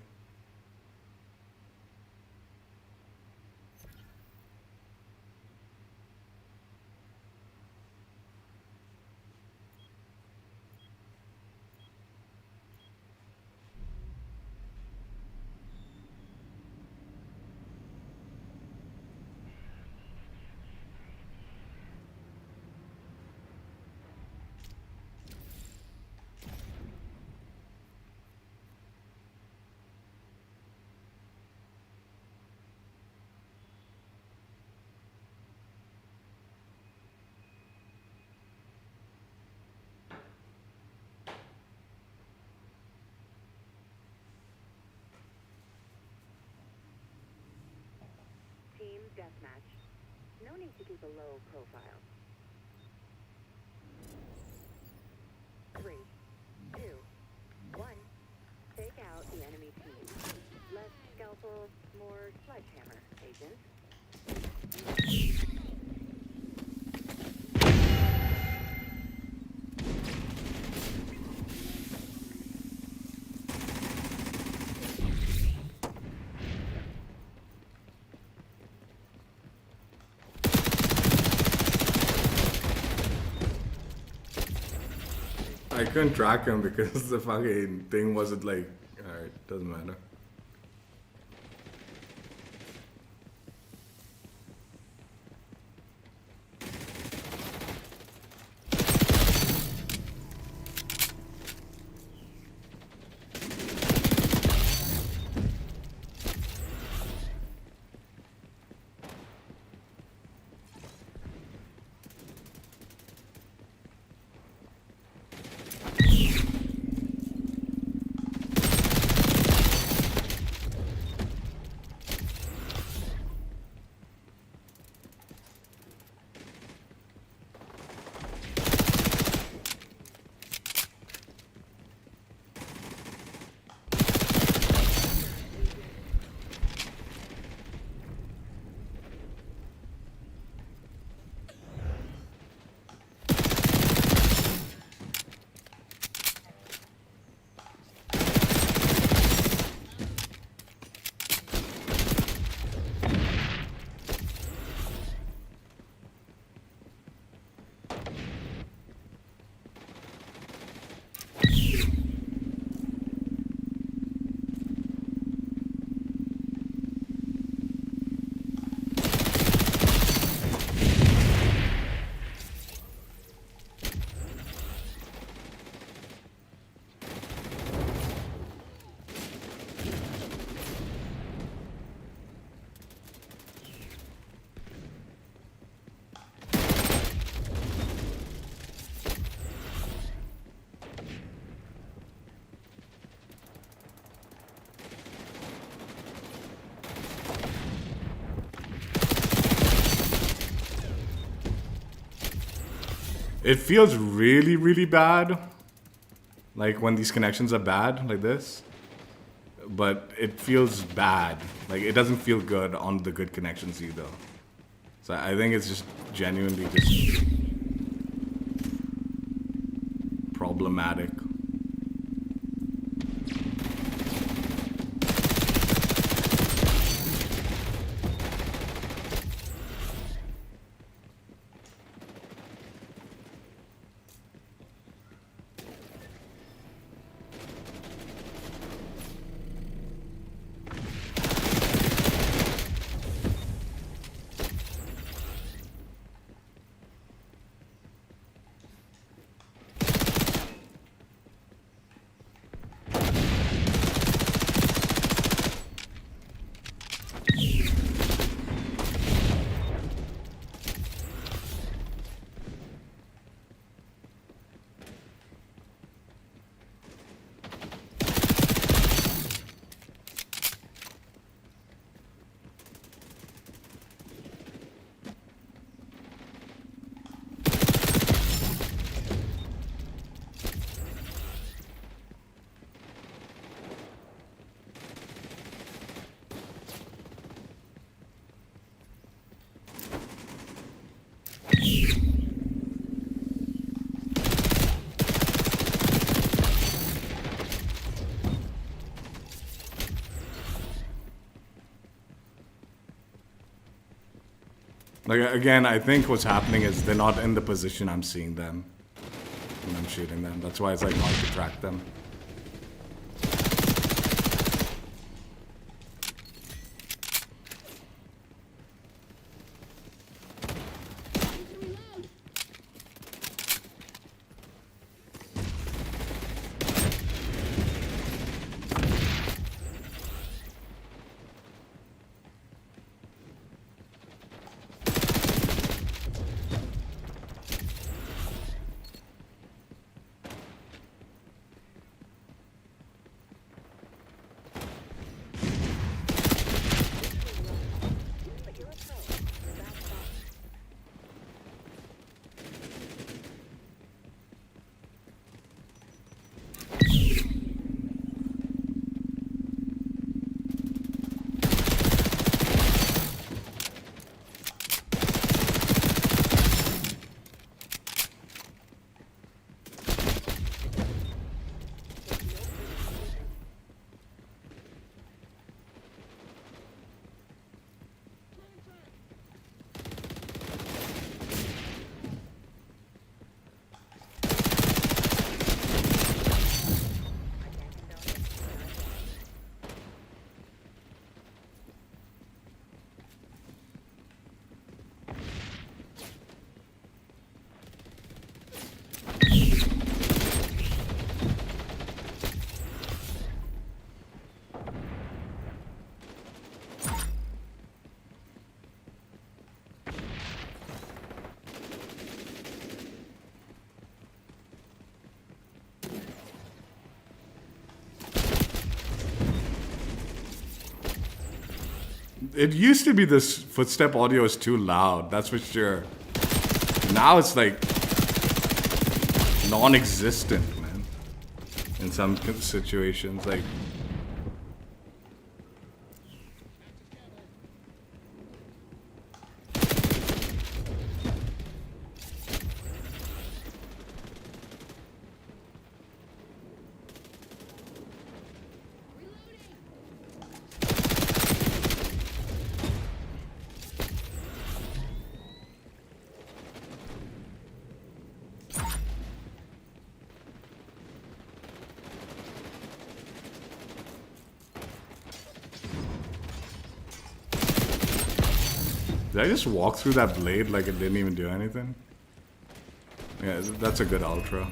Team deathmatch. No need to keep a low profile. 3, 2, 1. Take out the enemy team. Less scalpel, more sledgehammer, agent. I couldn't track him because the fucking thing wasn't like, alright, doesn't matter. It feels really, really bad. Like when these connections are bad, like this. But it feels bad. Like it doesn't feel good on the good connections either. So I think it's just genuinely just problematic. Like, again, I think what's happening is they're not in the position I'm seeing them when I'm shooting them. That's why it's like hard to track them. But you're a pro. You're that fast. It used to be this footstep audio is too loud, that's for sure. Now it's like non-existent, man. In some situations, like. Did I just walk through that blade like it didn't even do anything? Yeah, that's a good ultra.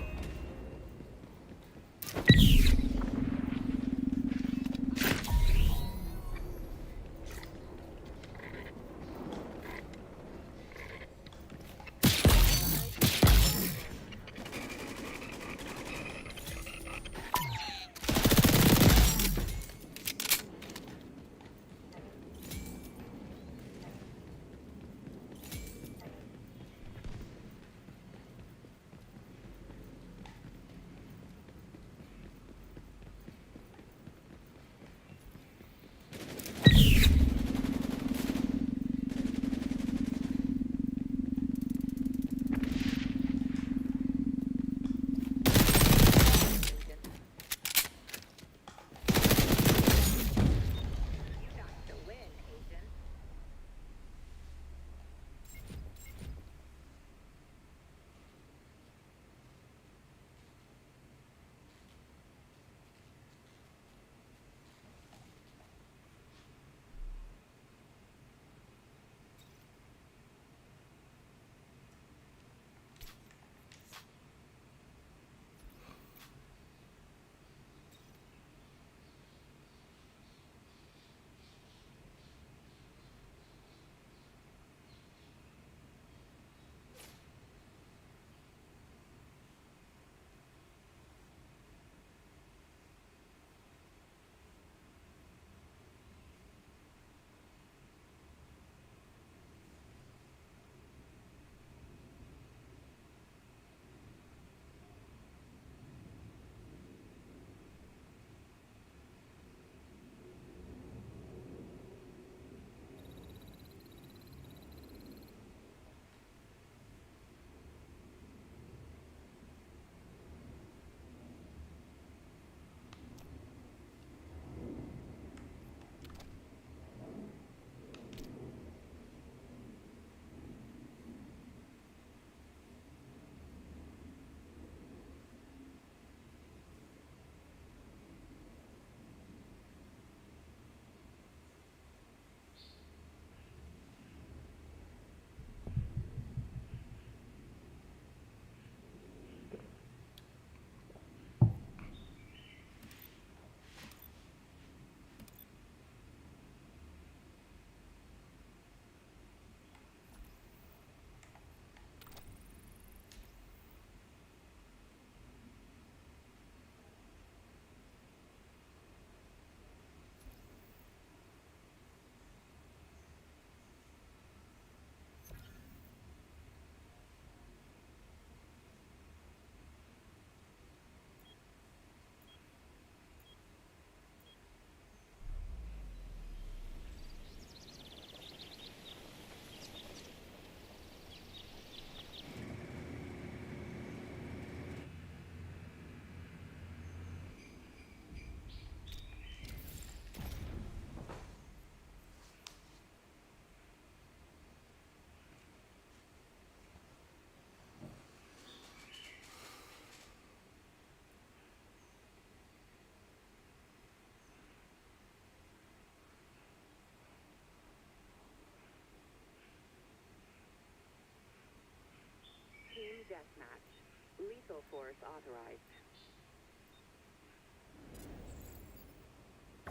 source authorized.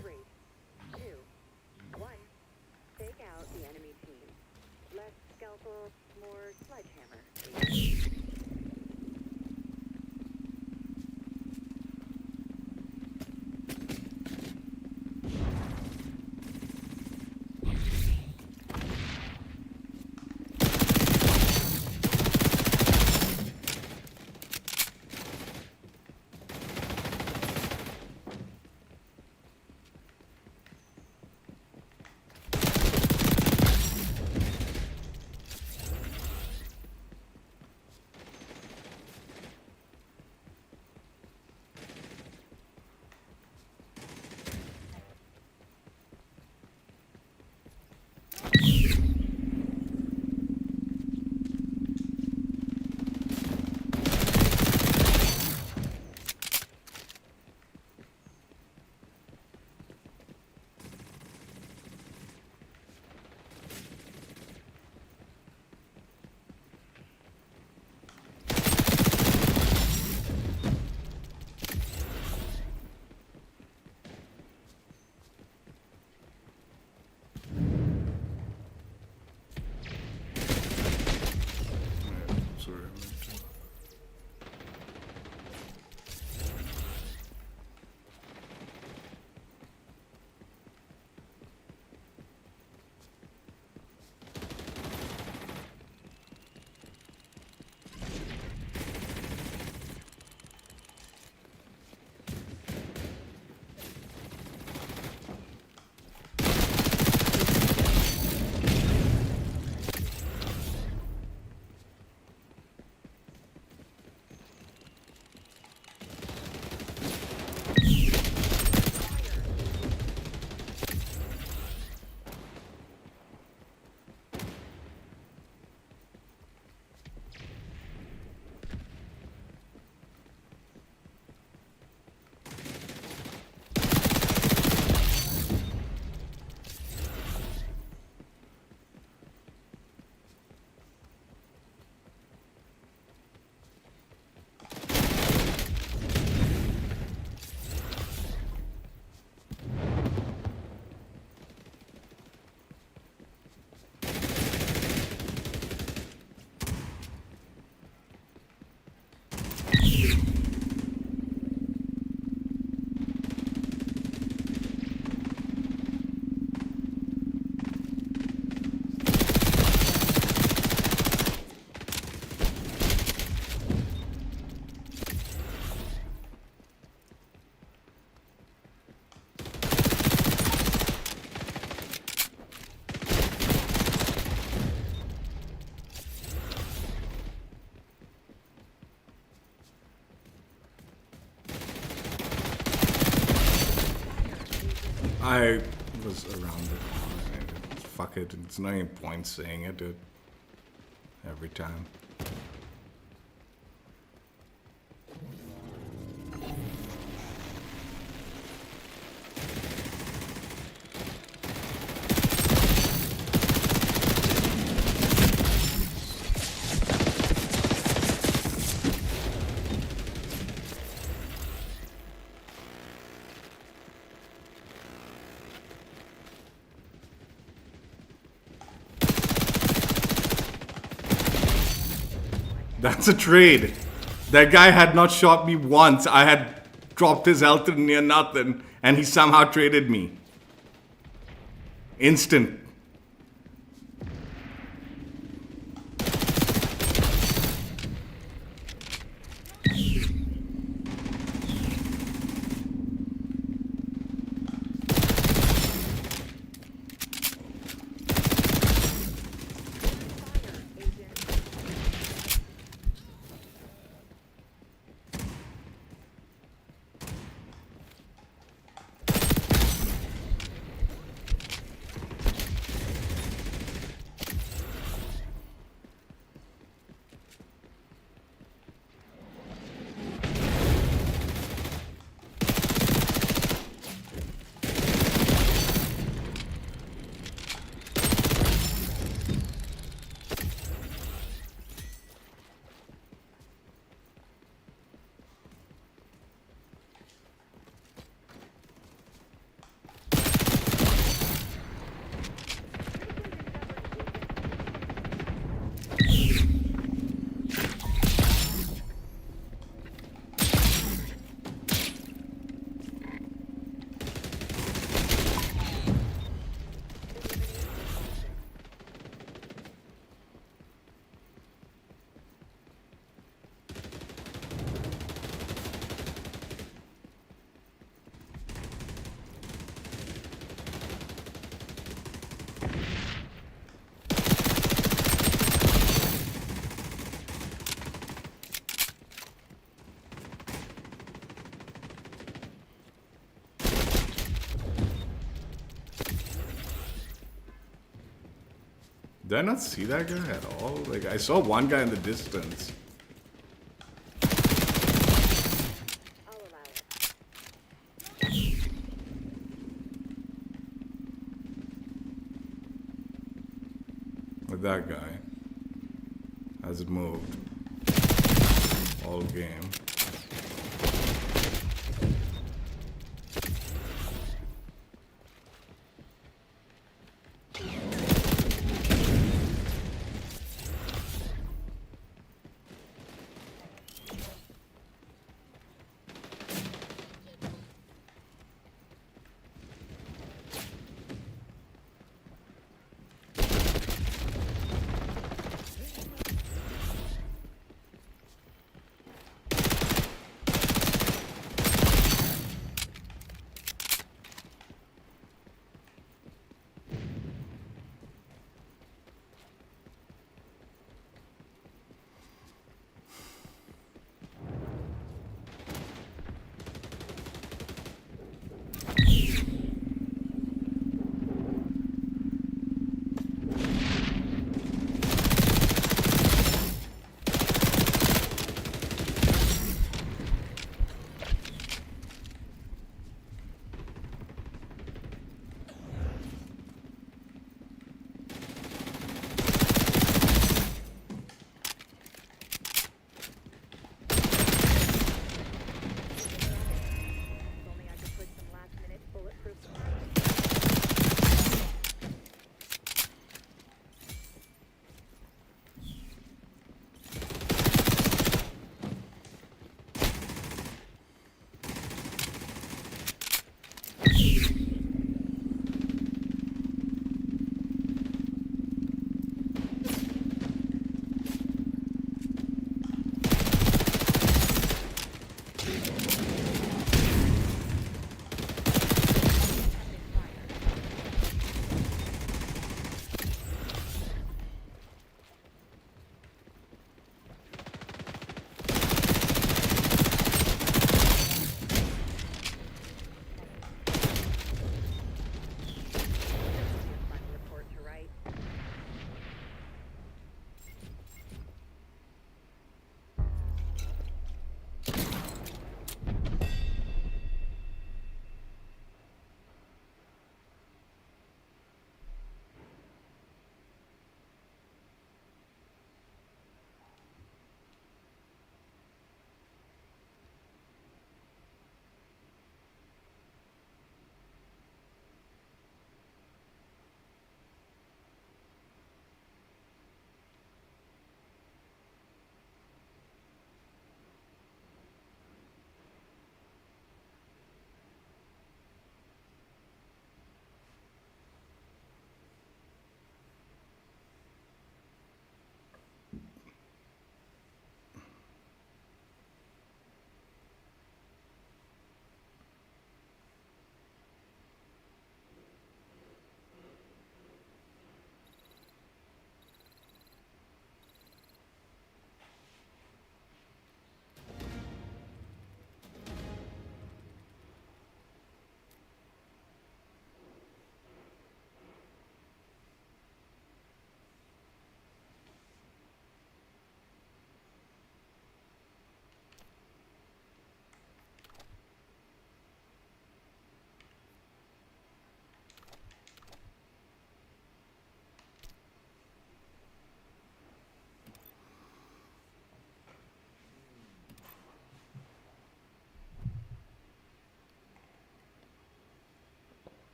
3, 2, 1. Take out the enemy team. Less scalpel, more sledgehammer. I was around it. Fuck it. It's not even point saying it, dude. Every time. That's a trade. That guy had not shot me once. I had dropped his health to near nothing, and he somehow traded me. Instant. Did I not see that guy at all? Like, I saw one guy in the distance. I'll allow it. With that guy. Has it moved? All game.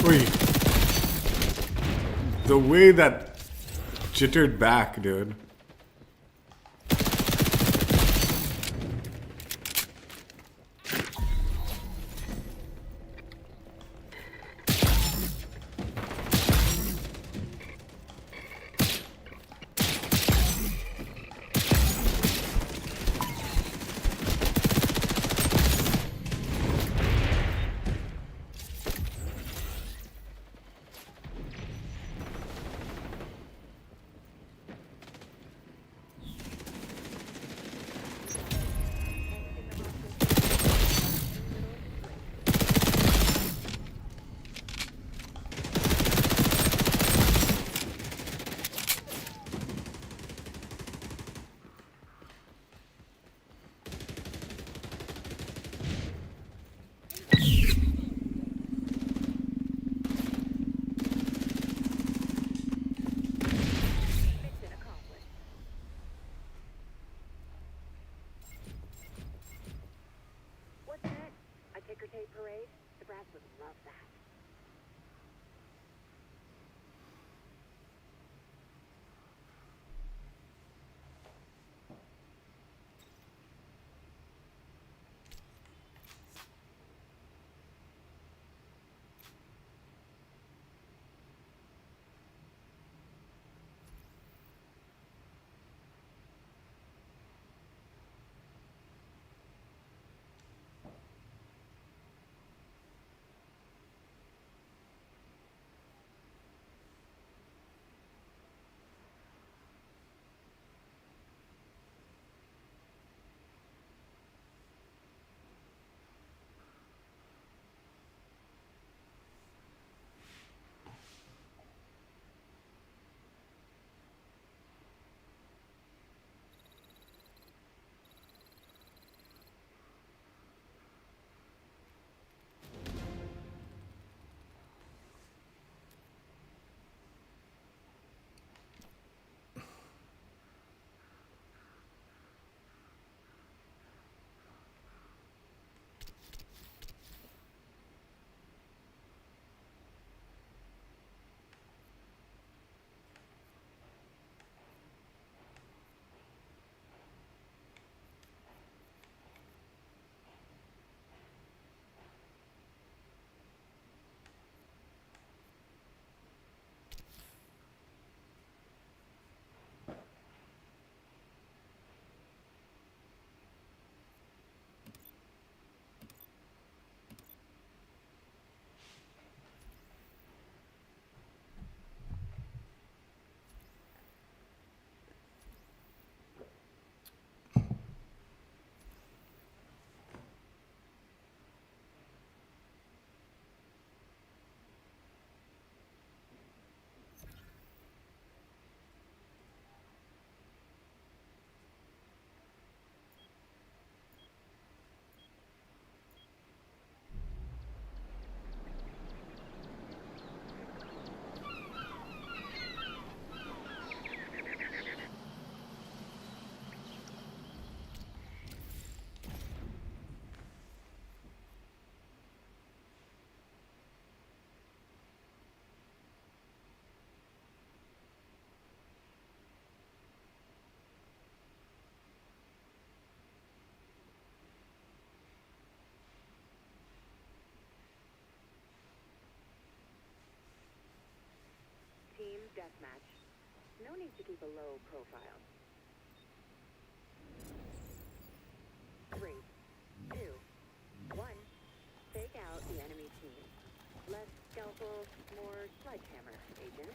Wait. The way that jittered back, dude. Mission accomplished. What's next? A ticker tape parade? The brass would love that. Team deathmatch. No need to keep a low profile. 3, 2, 1. Take out the enemy team. Less scalpel, more sledgehammer, agent.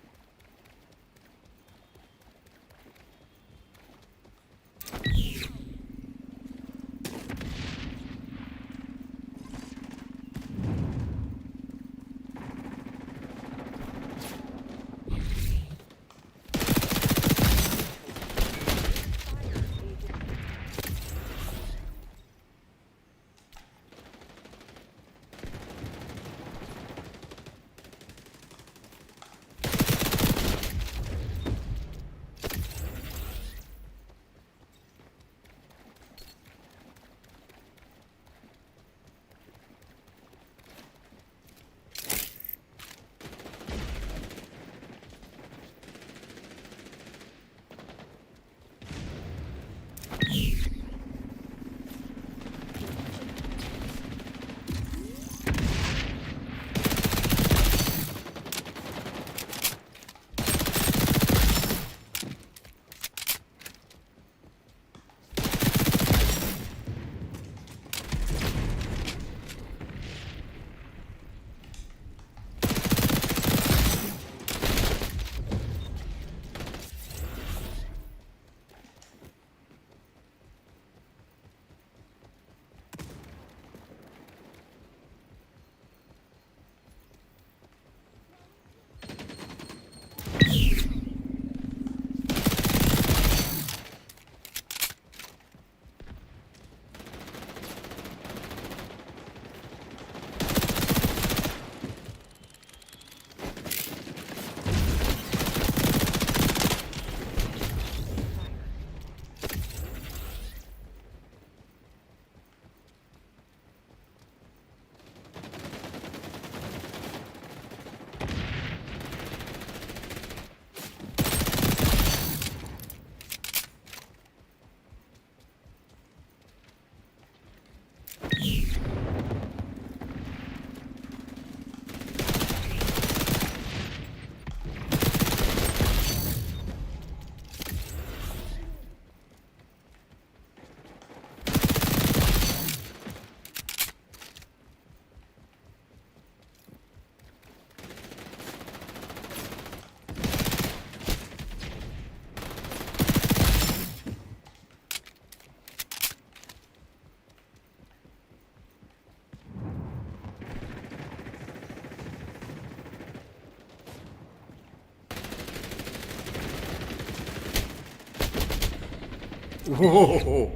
Whoa.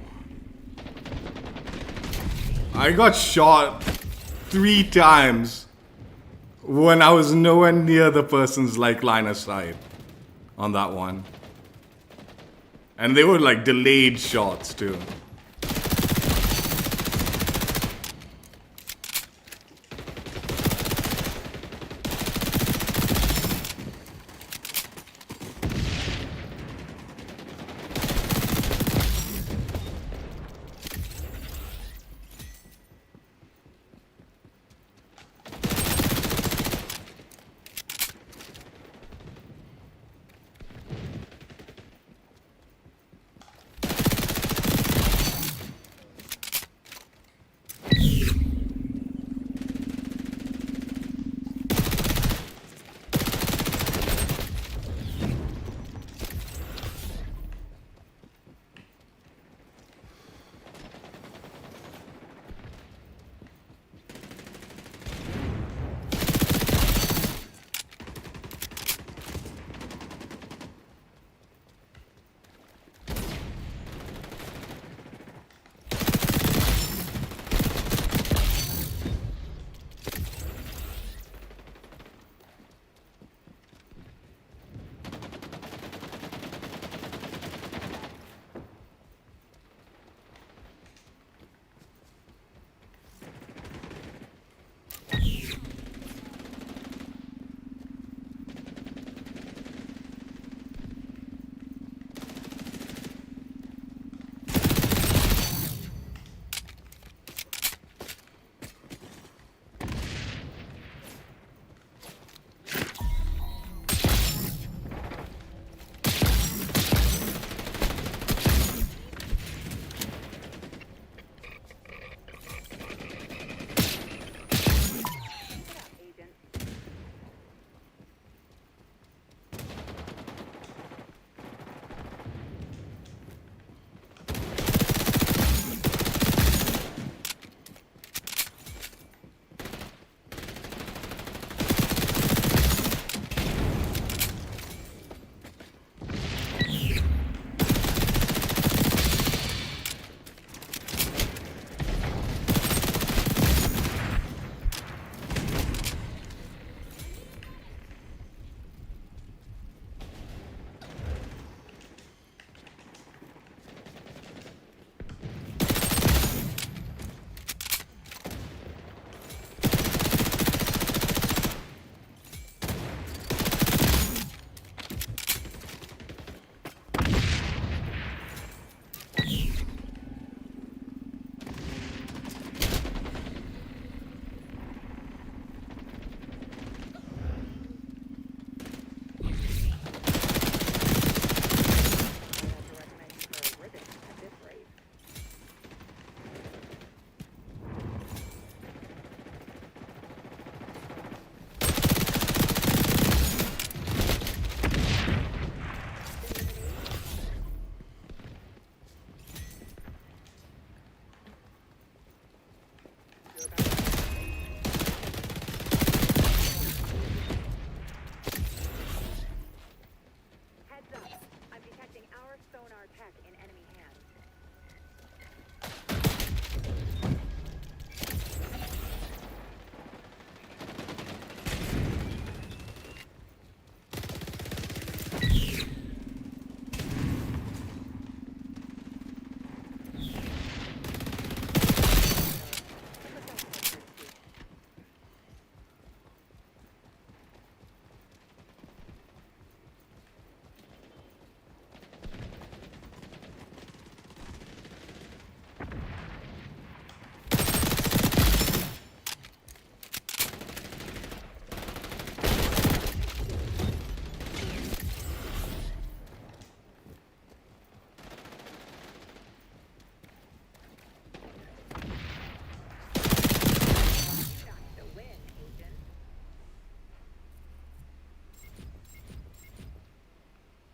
I got shot 3 times when I was nowhere near the person's like line of sight on that one. And they were like delayed shots too.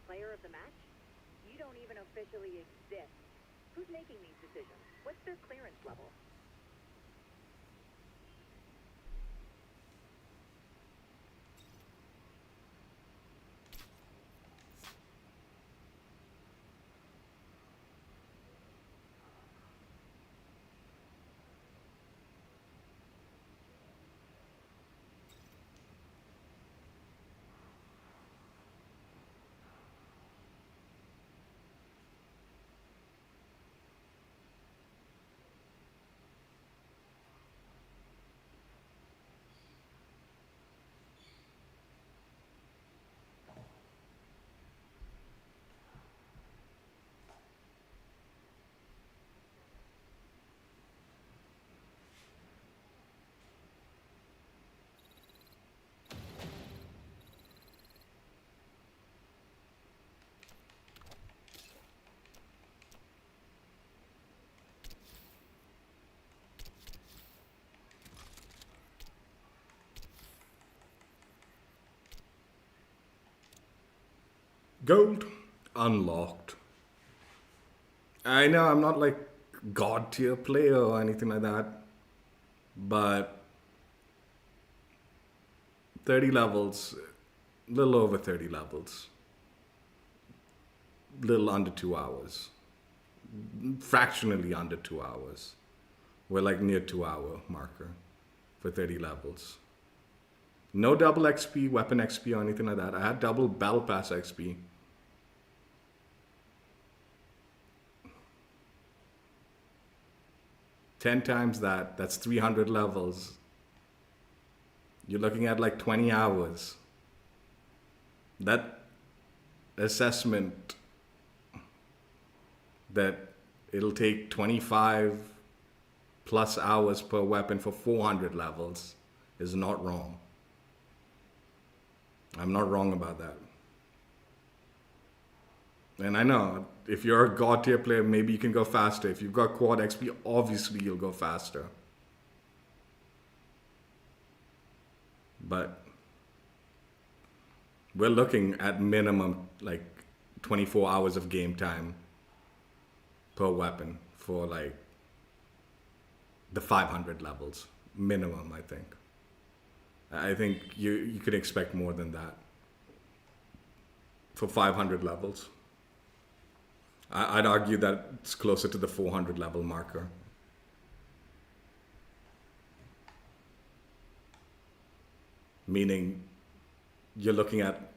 Player of the match? You don't even officially exist. Who's making these decisions? What's their clearance level? Gold unlocked. I know I'm not like god tier player or anything like that, but 30 levels, a little over 30 levels, little under 2 hours, fractionally under 2 hours. We're like near 2 hour marker for 30 levels. No double XP, weapon XP or anything like that. I had double battle pass XP. Ten times that, that's 300 levels. You're looking at like 20 hours. That assessment that it'll take 25 plus hours per weapon for 400 levels is not wrong. I'm not wrong about that. And I know, if you're a god tier player, maybe you can go faster. If you've got quad XP, obviously you'll go faster. But we're looking at minimum like 24 hours of game time per weapon for like the 500 levels. Minimum, I think. I think you could expect more than that for 500 levels. I'd argue that it's closer to the 400 level marker. Meaning you're looking at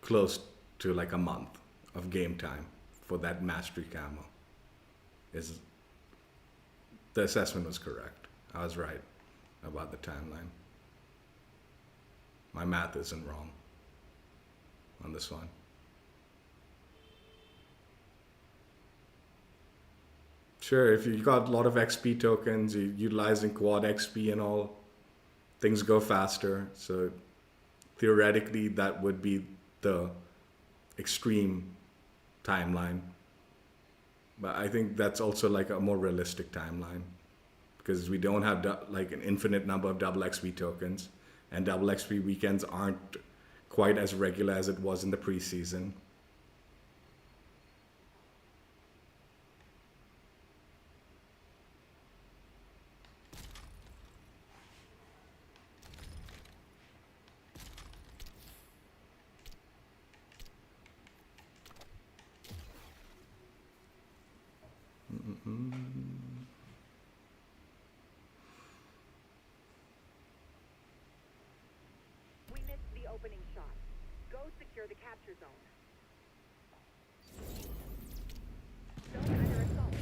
close to like a month of game time for that mastery camo. The assessment was correct. I was right about the timeline. My math isn't wrong on this one. Sure, if you got a lot of XP tokens, you're utilizing quad XP and all, things go faster. So theoretically, that would be the extreme timeline. But I think that's also like a more realistic timeline because we don't have like an infinite number of double XP tokens, and double XP weekends aren't quite as regular as it was in the preseason. We missed the opening shot. Go secure the capture zone. Zone under assault.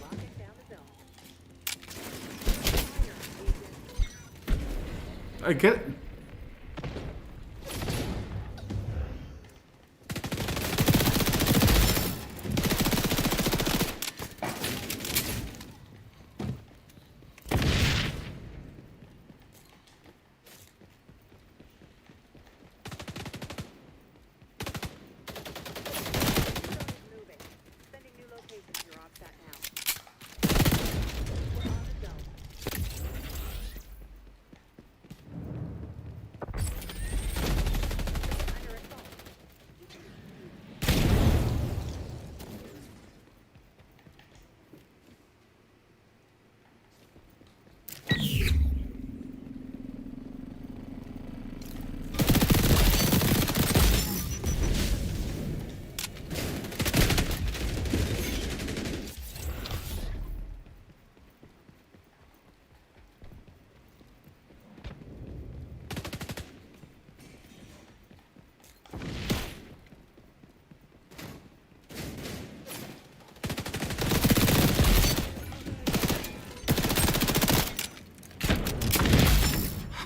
Locking down the zone. Fire, agent. I get. Moving. Sending new locations to your OPSAT now. We're on the zone. Under assault.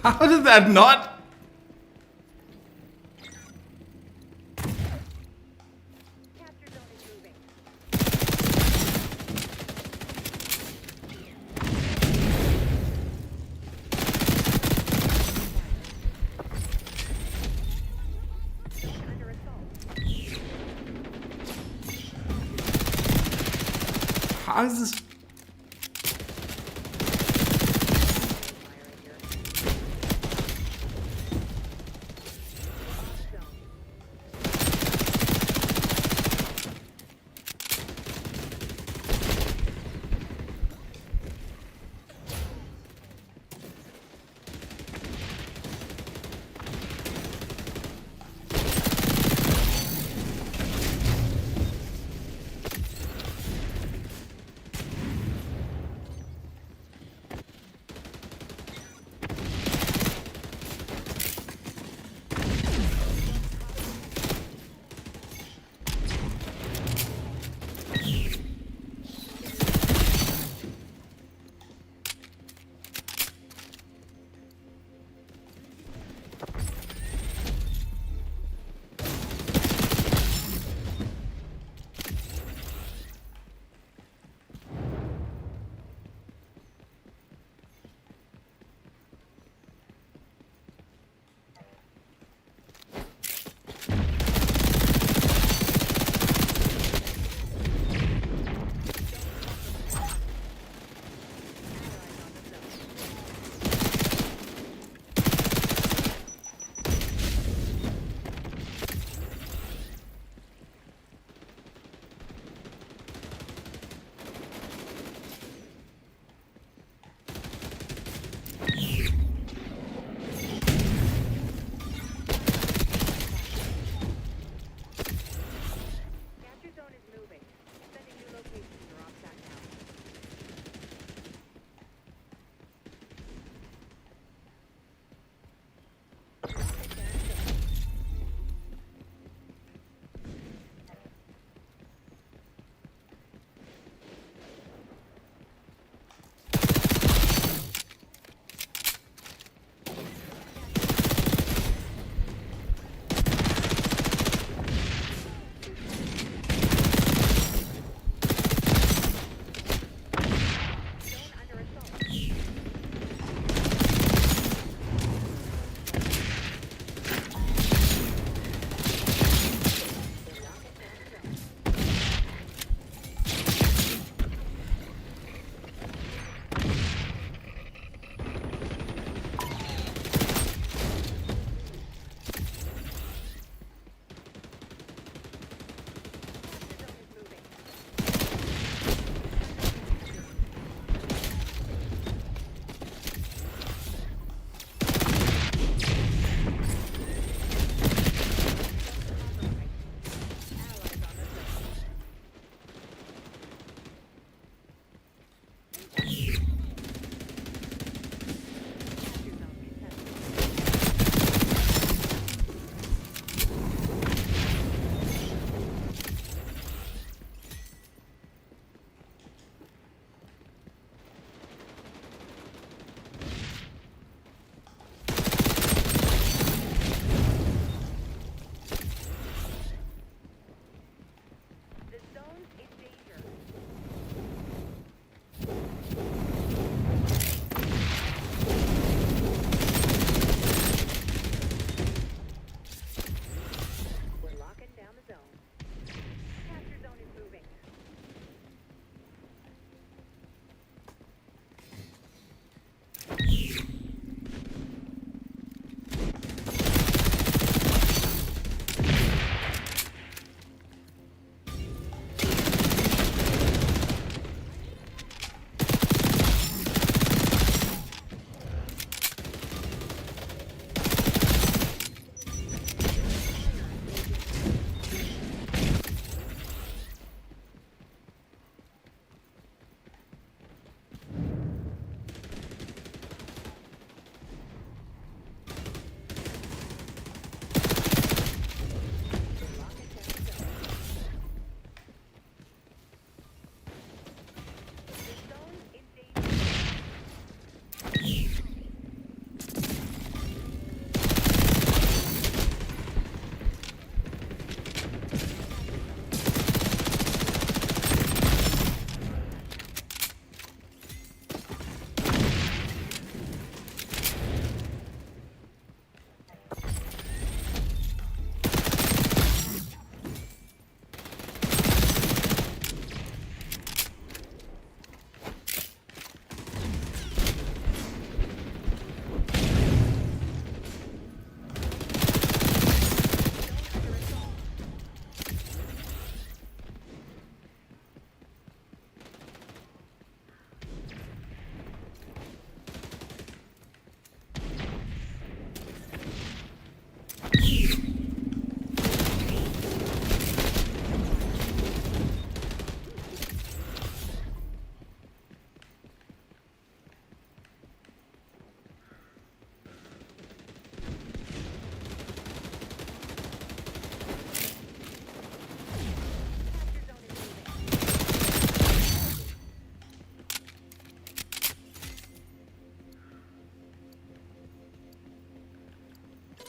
How did that not? Capture zone is moving. Under assault. How is this?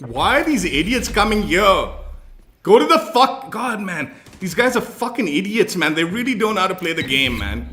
Why are these idiots coming here? Go to the fuck. God, man. These guys are fucking idiots, man. They really don't know how to play the game, man.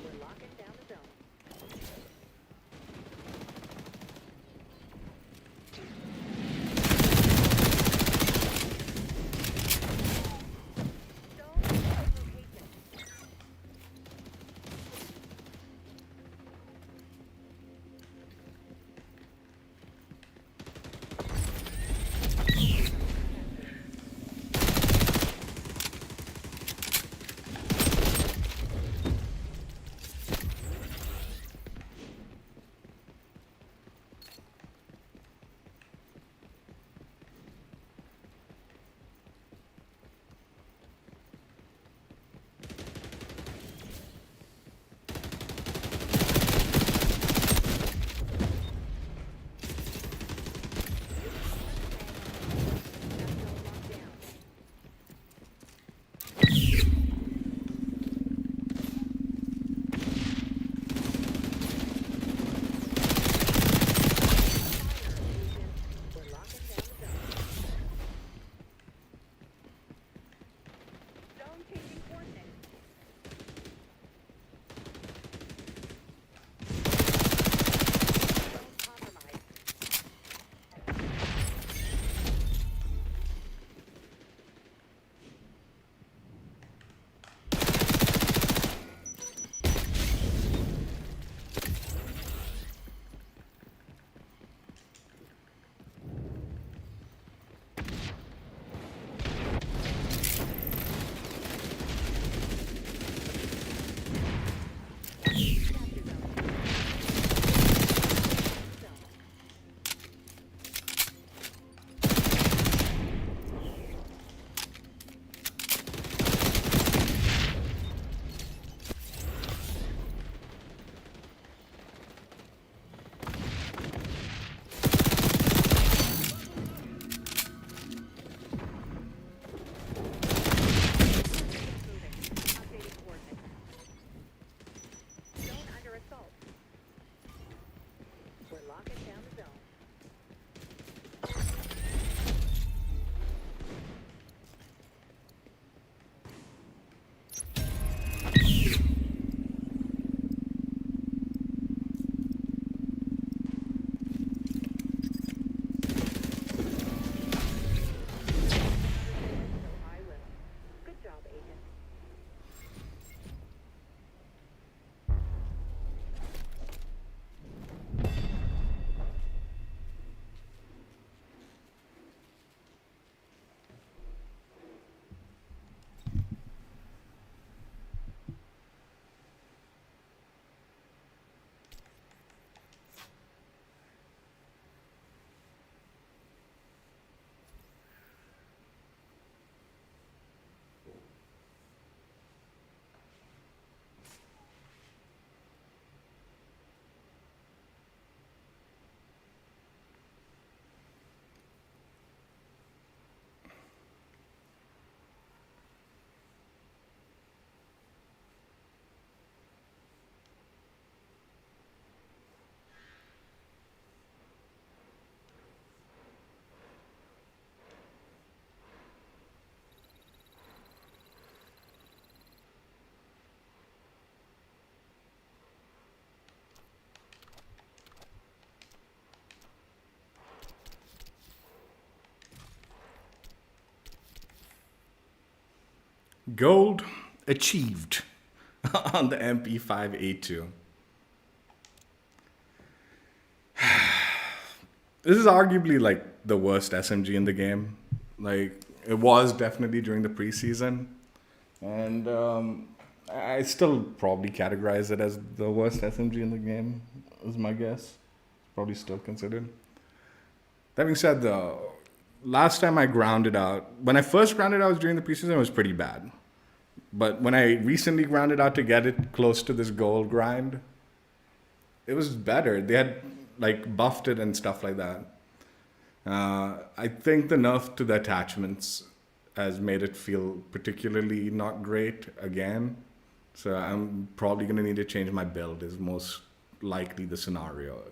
We're locking down the zone. Zone location. We're locking down the zone. Zone changing coordinates. Zone compromised. Capture zone. Zone. Moving. Updating coordinates. Zone under assault. We're locking down the zone. So I will. Good job, Agent. Gold achieved on the MP5A2. This is arguably like the worst SMG in the game. Like it was definitely during the preseason, and I still probably categorize it as the worst SMG in the game. Is my guess. Probably still considered. That being said, though, last time I grounded out, when I first grounded out during the preseason, it was pretty bad. But when I recently grounded out to get it close to this gold grind, it was better. They had like buffed it and stuff like that. I think the nerf to the attachments has made it feel particularly not great again. So I'm probably going to need to change my build is most likely the scenario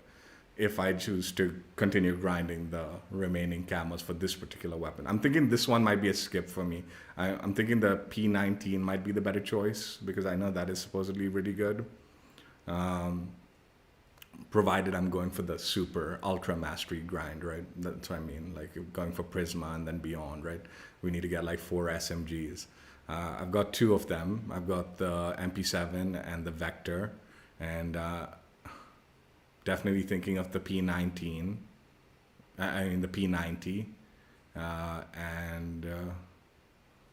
if I choose to continue grinding the remaining camos for this particular weapon. I'm thinking this one might be a skip for me. I'm thinking the P19 might be the better choice because I know that is supposedly really good. Provided I'm going for the super ultra mastery grind, right? That's what I mean. Like going for Prisma and then beyond, right? We need to get like 4 SMGs. I've got 2 of them. I've got the MP7 and the Vector, and definitely thinking of the P19. I mean the P90, and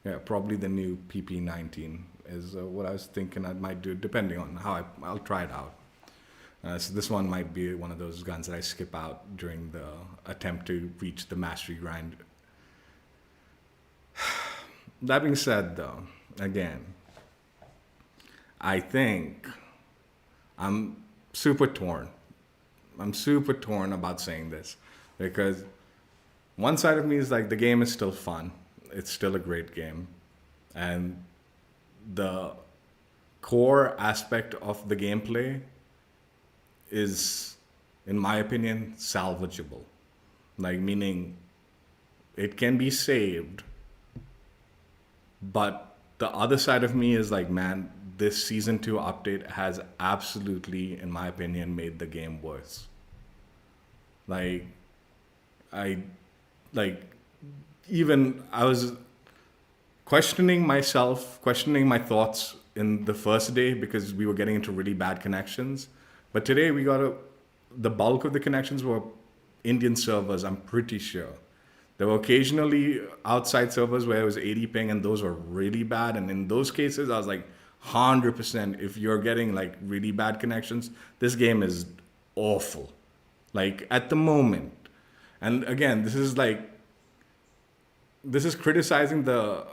yeah, probably the new PP19 is what I was thinking I might do, depending on how I'll try it out. So this one might be one of those guns that I skip out during the attempt to reach the mastery grind. That being said, though, again, I think I'm super torn. I'm super torn about saying this because one side of me is like the game is still fun. It's still a great game. And the core aspect of the gameplay is, in my opinion, salvageable. Like, meaning it can be saved. But the other side of me is like, man, this season 2 update has absolutely, in my opinion, made the game worse. Like, even I was questioning myself, questioning my thoughts in the first day because we were getting into really bad connections. But today the bulk of the connections were Indian servers, I'm pretty sure. There were occasionally outside servers where it was 80 ping and those were really bad. And in those cases, I was like, 100%, if you're getting like really bad connections, this game is awful. Like at the moment. And again, this is criticizing the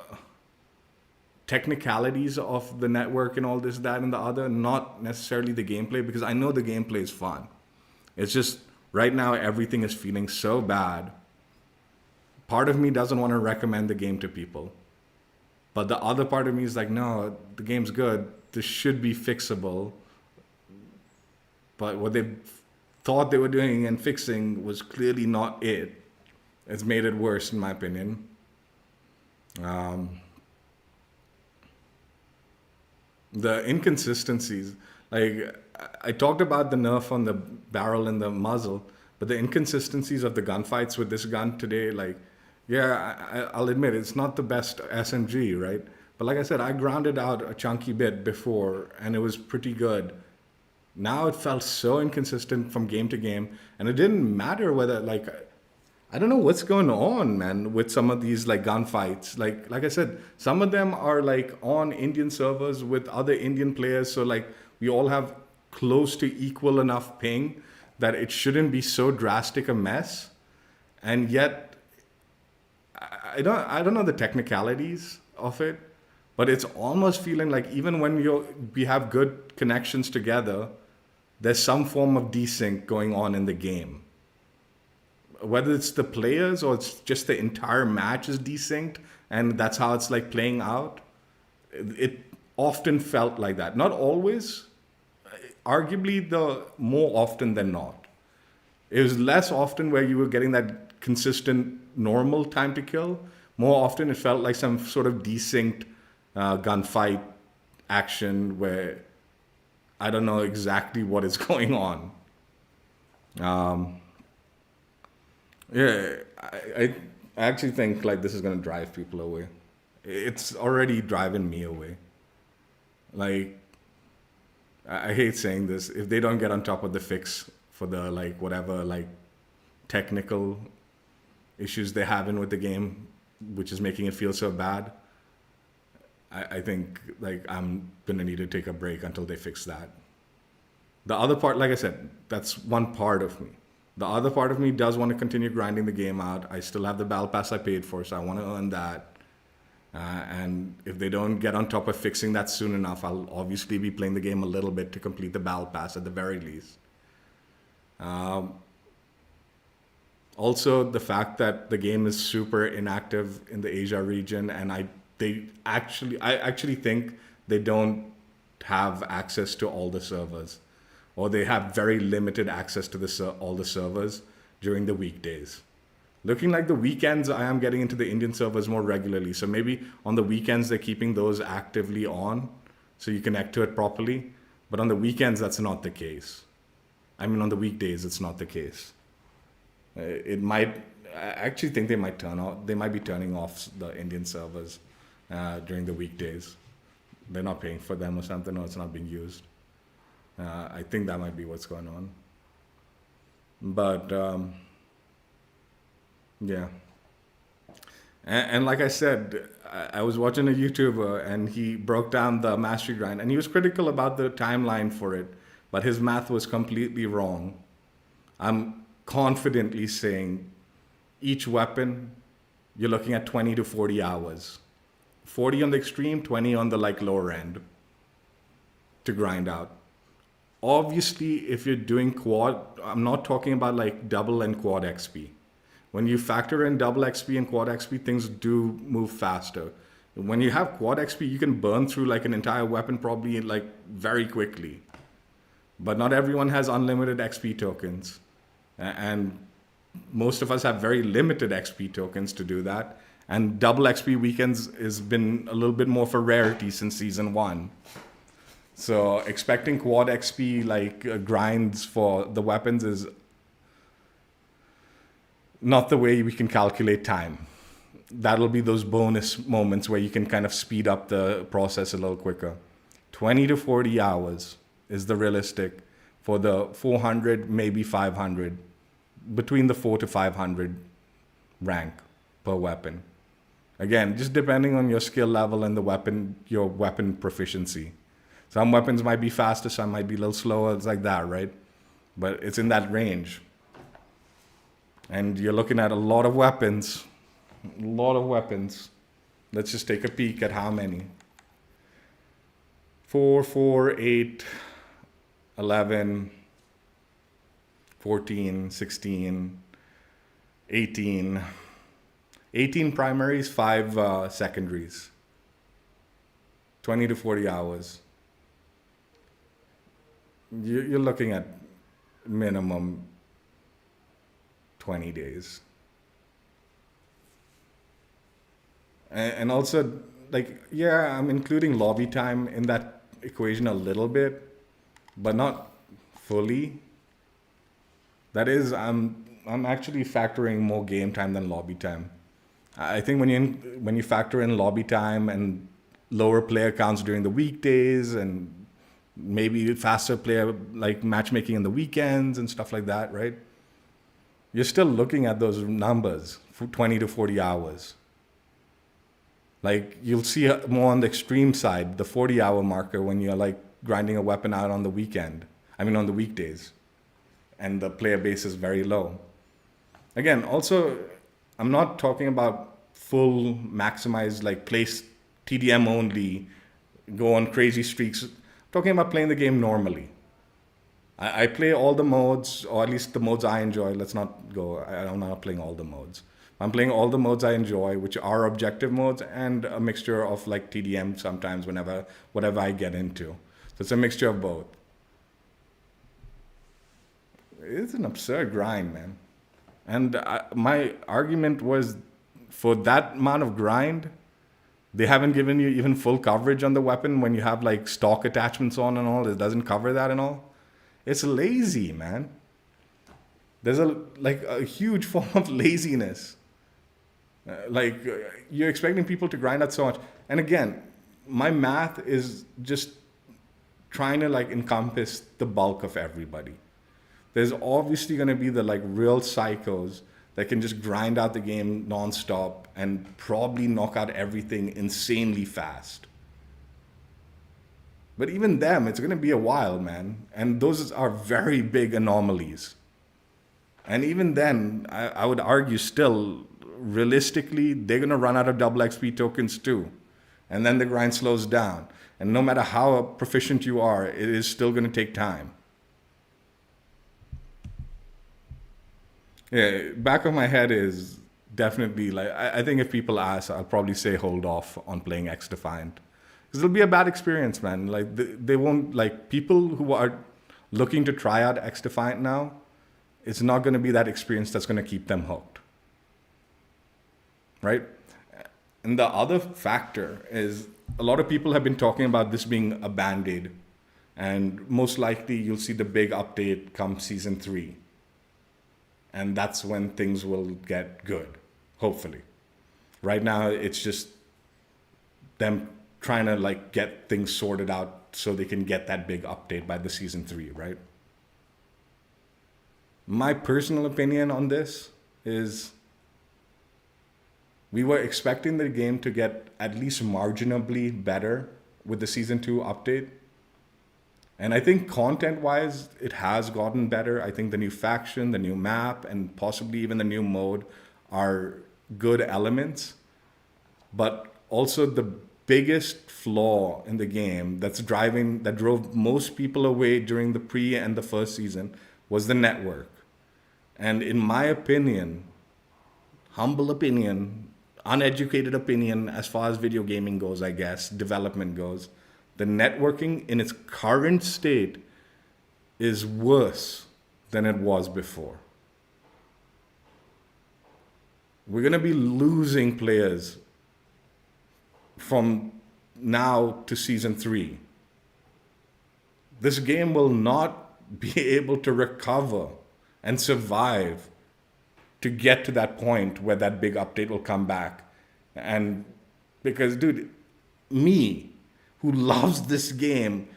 technicalities of the network and all this, that, and the other, not necessarily the gameplay, because I know the gameplay is fun. It's just right now everything is feeling so bad. Part of me doesn't want to recommend the game to people. But the other part of me is like, no, the game's good. This should be fixable. But what they thought they were doing and fixing was clearly not it. It's made it worse, in my opinion. The inconsistencies, like I talked about the nerf on the barrel and the muzzle, but the inconsistencies of the gunfights with this gun today, like, yeah, I'll admit it's not the best SMG, right? But like I said, I grounded out a chunky bit before and it was pretty good. Now it felt so inconsistent from game to game, and it didn't matter whether, like, I don't know what's going on, man, with some of these like gunfights. Like I said, some of them are like on Indian servers with other Indian players, so like we all have close to equal enough ping that it shouldn't be so drastic a mess. And yet, I don't know the technicalities of it, but it's almost feeling like even when we have good connections together, there's some form of desync going on in the game. Whether it's the players or it's just the entire match is desynced and that's how it's like playing out. It often felt like that. Not always, arguably the more often than not. It was less often where you were getting that consistent normal time to kill. More often it felt like some sort of desynced gunfight action where I don't know exactly what is going on. Yeah, I actually think like this is gonna drive people away. It's already driving me away. Like, I hate saying this. If they don't get on top of the fix for the like whatever like technical issues they're having with the game, which is making it feel so bad, I think like I'm gonna need to take a break until they fix that. The other part, like I said, that's one part of me. The other part of me does want to continue grinding the game out. I still have the battle pass I paid for, so I want to earn that. And if they don't get on top of fixing that soon enough, I'll obviously be playing the game a little bit to complete the battle pass at the very least. Also, the fact that the game is super inactive in the Asia region, and I actually think they don't have access to all the servers, or they have very limited access to all the servers during the weekdays. Looking like the weekends, I am getting into the Indian servers more regularly. So maybe on the weekends, they're keeping those actively on so you connect to it properly. But on the weekends, that's not the case. I mean, on the weekdays, it's not the case. It might, I actually think they might be turning off the Indian servers during the weekdays. They're not paying for them or something, or it's not being used. I think that might be what's going on. But yeah. And like I said, I was watching a YouTuber and he broke down the mastery grind and he was critical about the timeline for it, but his math was completely wrong. I'm confidently saying each weapon, you're looking at 20 to 40 hours. 40 on the extreme, 20 on the like lower end to grind out. Obviously, if you're doing quad, I'm not talking about like double and quad XP. When you factor in double XP and quad XP, things do move faster. When you have quad XP, you can burn through like an entire weapon probably like very quickly. But not everyone has unlimited XP tokens. And most of us have very limited XP tokens to do that. And double XP weekends has been a little bit more of a rarity since season 1. So expecting quad XP like grinds for the weapons is not the way we can calculate time. That'll be those bonus moments where you can kind of speed up the process a little quicker. 20 to 40 hours is the realistic for the 400, maybe 500, between the 4 to 500 rank per weapon. Again, just depending on your skill level and the weapon, your weapon proficiency. Some weapons might be faster, some might be a little slower. It's like that, right? But it's in that range. And you're looking at a lot of weapons. A lot of weapons. Let's just take a peek at how many. 4, 4, 8, 11, 14, 16, 18. 18 primaries, 5 secondaries. 20 to 40 hours. You're looking at minimum 20 days. And also, like, yeah, I'm including lobby time in that equation a little bit, but not fully. That is, I'm actually factoring more game time than lobby time. I think when you factor in lobby time and lower player counts during the weekdays and maybe faster player like matchmaking in the weekends and stuff like that, right? You're still looking at those numbers for 20 to 40 hours. Like you'll see more on the extreme side, the 40-hour marker when you're like grinding a weapon out on the weekend. I mean on the weekdays. And the player base is very low. Again, also, I'm not talking about full maximized, like place TDM only, go on crazy streaks. I'm talking about playing the game normally. I play all the modes, or at least the modes I enjoy. Let's not go, I'm not playing all the modes. I'm playing all the modes I enjoy, which are objective modes and a mixture of like TDM sometimes whatever I get into. So it's a mixture of both. It's an absurd grind, man. And my argument was, for that amount of grind, they haven't given you even full coverage on the weapon when you have like stock attachments on and all. It doesn't cover that and all. It's lazy, man. There's a huge form of laziness. You're expecting people to grind out so much. And again, my math is just trying to like encompass the bulk of everybody. There's obviously going to be the like real psychos that can just grind out the game nonstop and probably knock out everything insanely fast. But even them, it's going to be a while, man. And those are very big anomalies. And even then, I would argue still, realistically, they're going to run out of double XP tokens too. And then the grind slows down. And no matter how proficient you are, it is still going to take time. Yeah, back of my head is definitely like, I think if people ask, I'll probably say hold off on playing XDefiant. Because it'll be a bad experience, man. Like, they won't, like, people who are looking to try out XDefiant now, it's not going to be that experience that's going to keep them hooked. Right? And the other factor is a lot of people have been talking about this being a band-aid. And most likely you'll see the big update come season 3. And that's when things will get good, hopefully. Right now, it's just them trying to like get things sorted out so they can get that big update by the season 3, right? My personal opinion on this is we were expecting the game to get at least marginally better with the season 2 update. And I think content-wise, it has gotten better. I think the new faction, the new map, and possibly even the new mode are good elements. But also the biggest flaw in the game that drove most people away during the pre and the first season was the network. And in my opinion, humble opinion, uneducated opinion, as far as video gaming goes, I guess, development goes, the networking in its current state is worse than it was before. We're going to be losing players from now to season 3. This game will not be able to recover and survive to get to that point where that big update will come back. And because, dude, me, who loves this game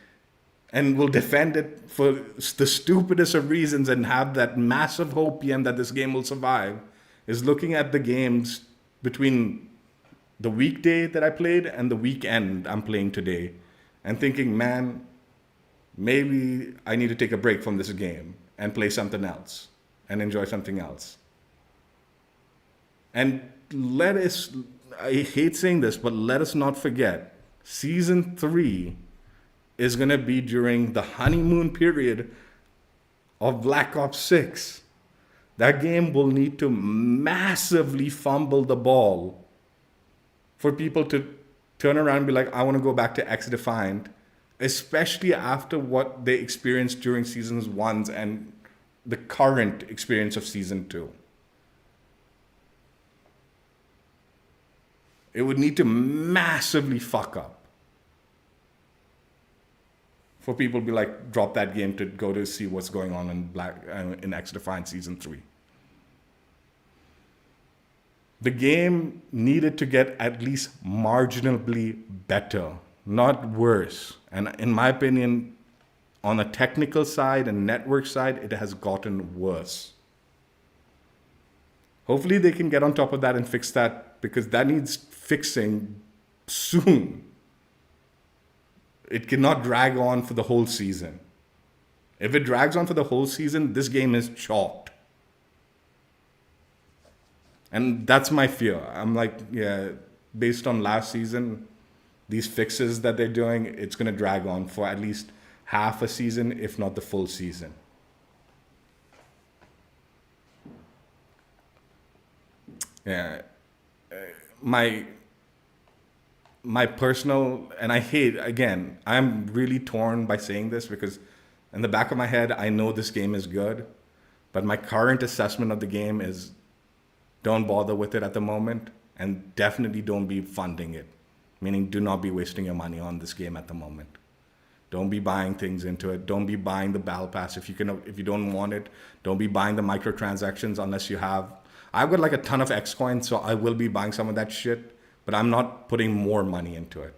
and will defend it for the stupidest of reasons and have that massive hopium that this game will survive, is looking at the games between the weekday that I played and the weekend I'm playing today and thinking, man, maybe I need to take a break from this game and play something else and enjoy something else. And I hate saying this, but let us not forget, Season 3 is going to be during the honeymoon period of Black Ops 6. That game will need to massively fumble the ball for people to turn around and be like, I want to go back to XDefiant, especially after what they experienced during Seasons 1 and the current experience of Season 2. It would need to massively fuck up for people to be like, drop that game to go to see what's going on in XDefiant Season 3. The game needed to get at least marginally better, not worse. And in my opinion, on a technical side and network side, it has gotten worse. Hopefully they can get on top of that and fix that, because that needs fixing soon. It cannot drag on for the whole season. If it drags on for the whole season, this game is chalked. And that's my fear. I'm like, yeah, based on last season, these fixes that they're doing, it's going to drag on for at least half a season, if not the full season. Yeah. My personal, and I hate, again, I'm really torn by saying this because in the back of my head, I know this game is good, but my current assessment of the game is don't bother with it at the moment, and definitely don't be funding it. Meaning, do not be wasting your money on this game at the moment. Don't be buying things into it. Don't be buying the battle pass if you don't want it. Don't be buying the microtransactions unless you have. I've got like a ton of X coins, so I will be buying some of that shit, but I'm not putting more money into it.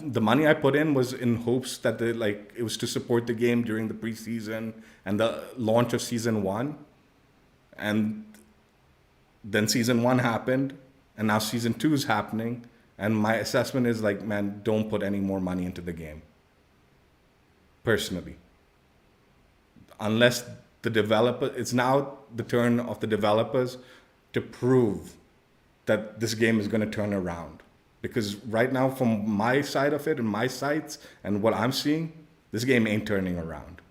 The money I put in was in hopes that it was to support the game during the preseason and the launch of Season 1. And then Season 1 happened, and now Season 2 is happening, and my assessment is like, man, don't put any more money into the game. Personally. Unless it's now the turn of the developers to prove that this game is going to turn around. Because right now, from my side of it and my sites and what I'm seeing, this game ain't turning around.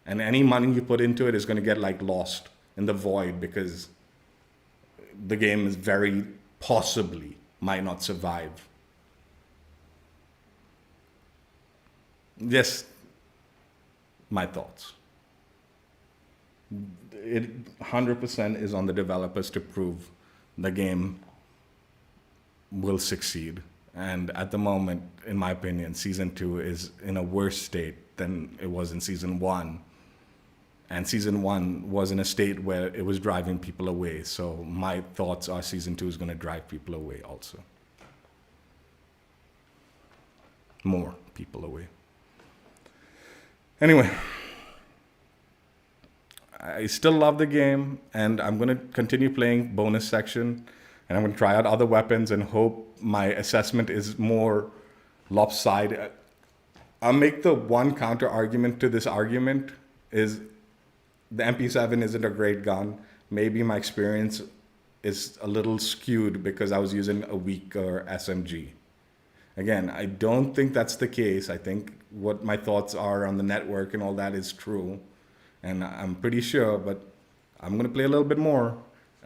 And any money you put into it is going to get like lost in the void, because the game is very possibly might not survive. Just my thoughts. It 100% is on the developers to prove the game will succeed. And at the moment, in my opinion, season 2 is in a worse state than it was in season 1. And season 1 was in a state where it was driving people away. So my thoughts are season 2 is going to drive people away also. More people away. Anyway, I still love the game, and I'm going to continue playing bonus section, and I'm going to try out other weapons and hope my assessment is more lopsided. I'll make the one counter argument to this argument is the MP7 isn't a great gun. Maybe my experience is a little skewed because I was using a weaker SMG. Again, I don't think that's the case. I think what my thoughts are on the network and all that is true. And I'm pretty sure, but I'm going to play a little bit more,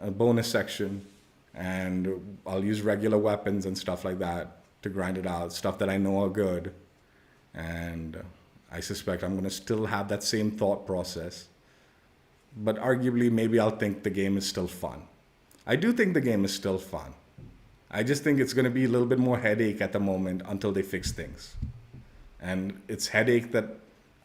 a bonus section, and I'll use regular weapons and stuff like that to grind it out, stuff that I know are good. And I suspect I'm going to still have that same thought process. But arguably, maybe I'll think the game is still fun. I do think the game is still fun. I just think it's going to be a little bit more headache at the moment until they fix things. And it's headache that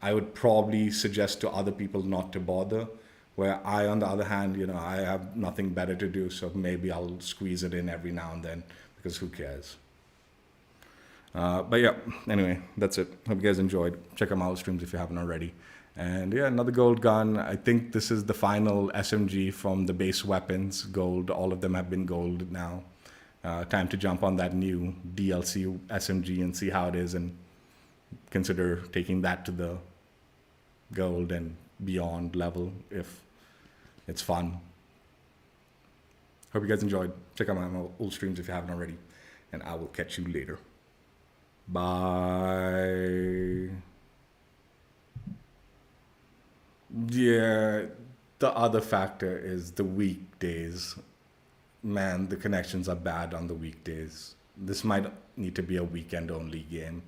I would probably suggest to other people not to bother. Where I, on the other hand, I have nothing better to do, so maybe I'll squeeze it in every now and then, because who cares? But yeah, anyway, that's it. Hope you guys enjoyed. Check out my other streams if you haven't already. And yeah, another gold gun. I think this is the final SMG from the base weapons. Gold, all of them have been gold now. Time to jump on that new DLC SMG and see how it is, and consider taking that to the gold and beyond level if it's fun. Hope you guys enjoyed. Check out my old streams if you haven't already, and I will catch you later. Bye. Yeah, the other factor is the weekdays. Man, the connections are bad on the weekdays. This might need to be a weekend only game.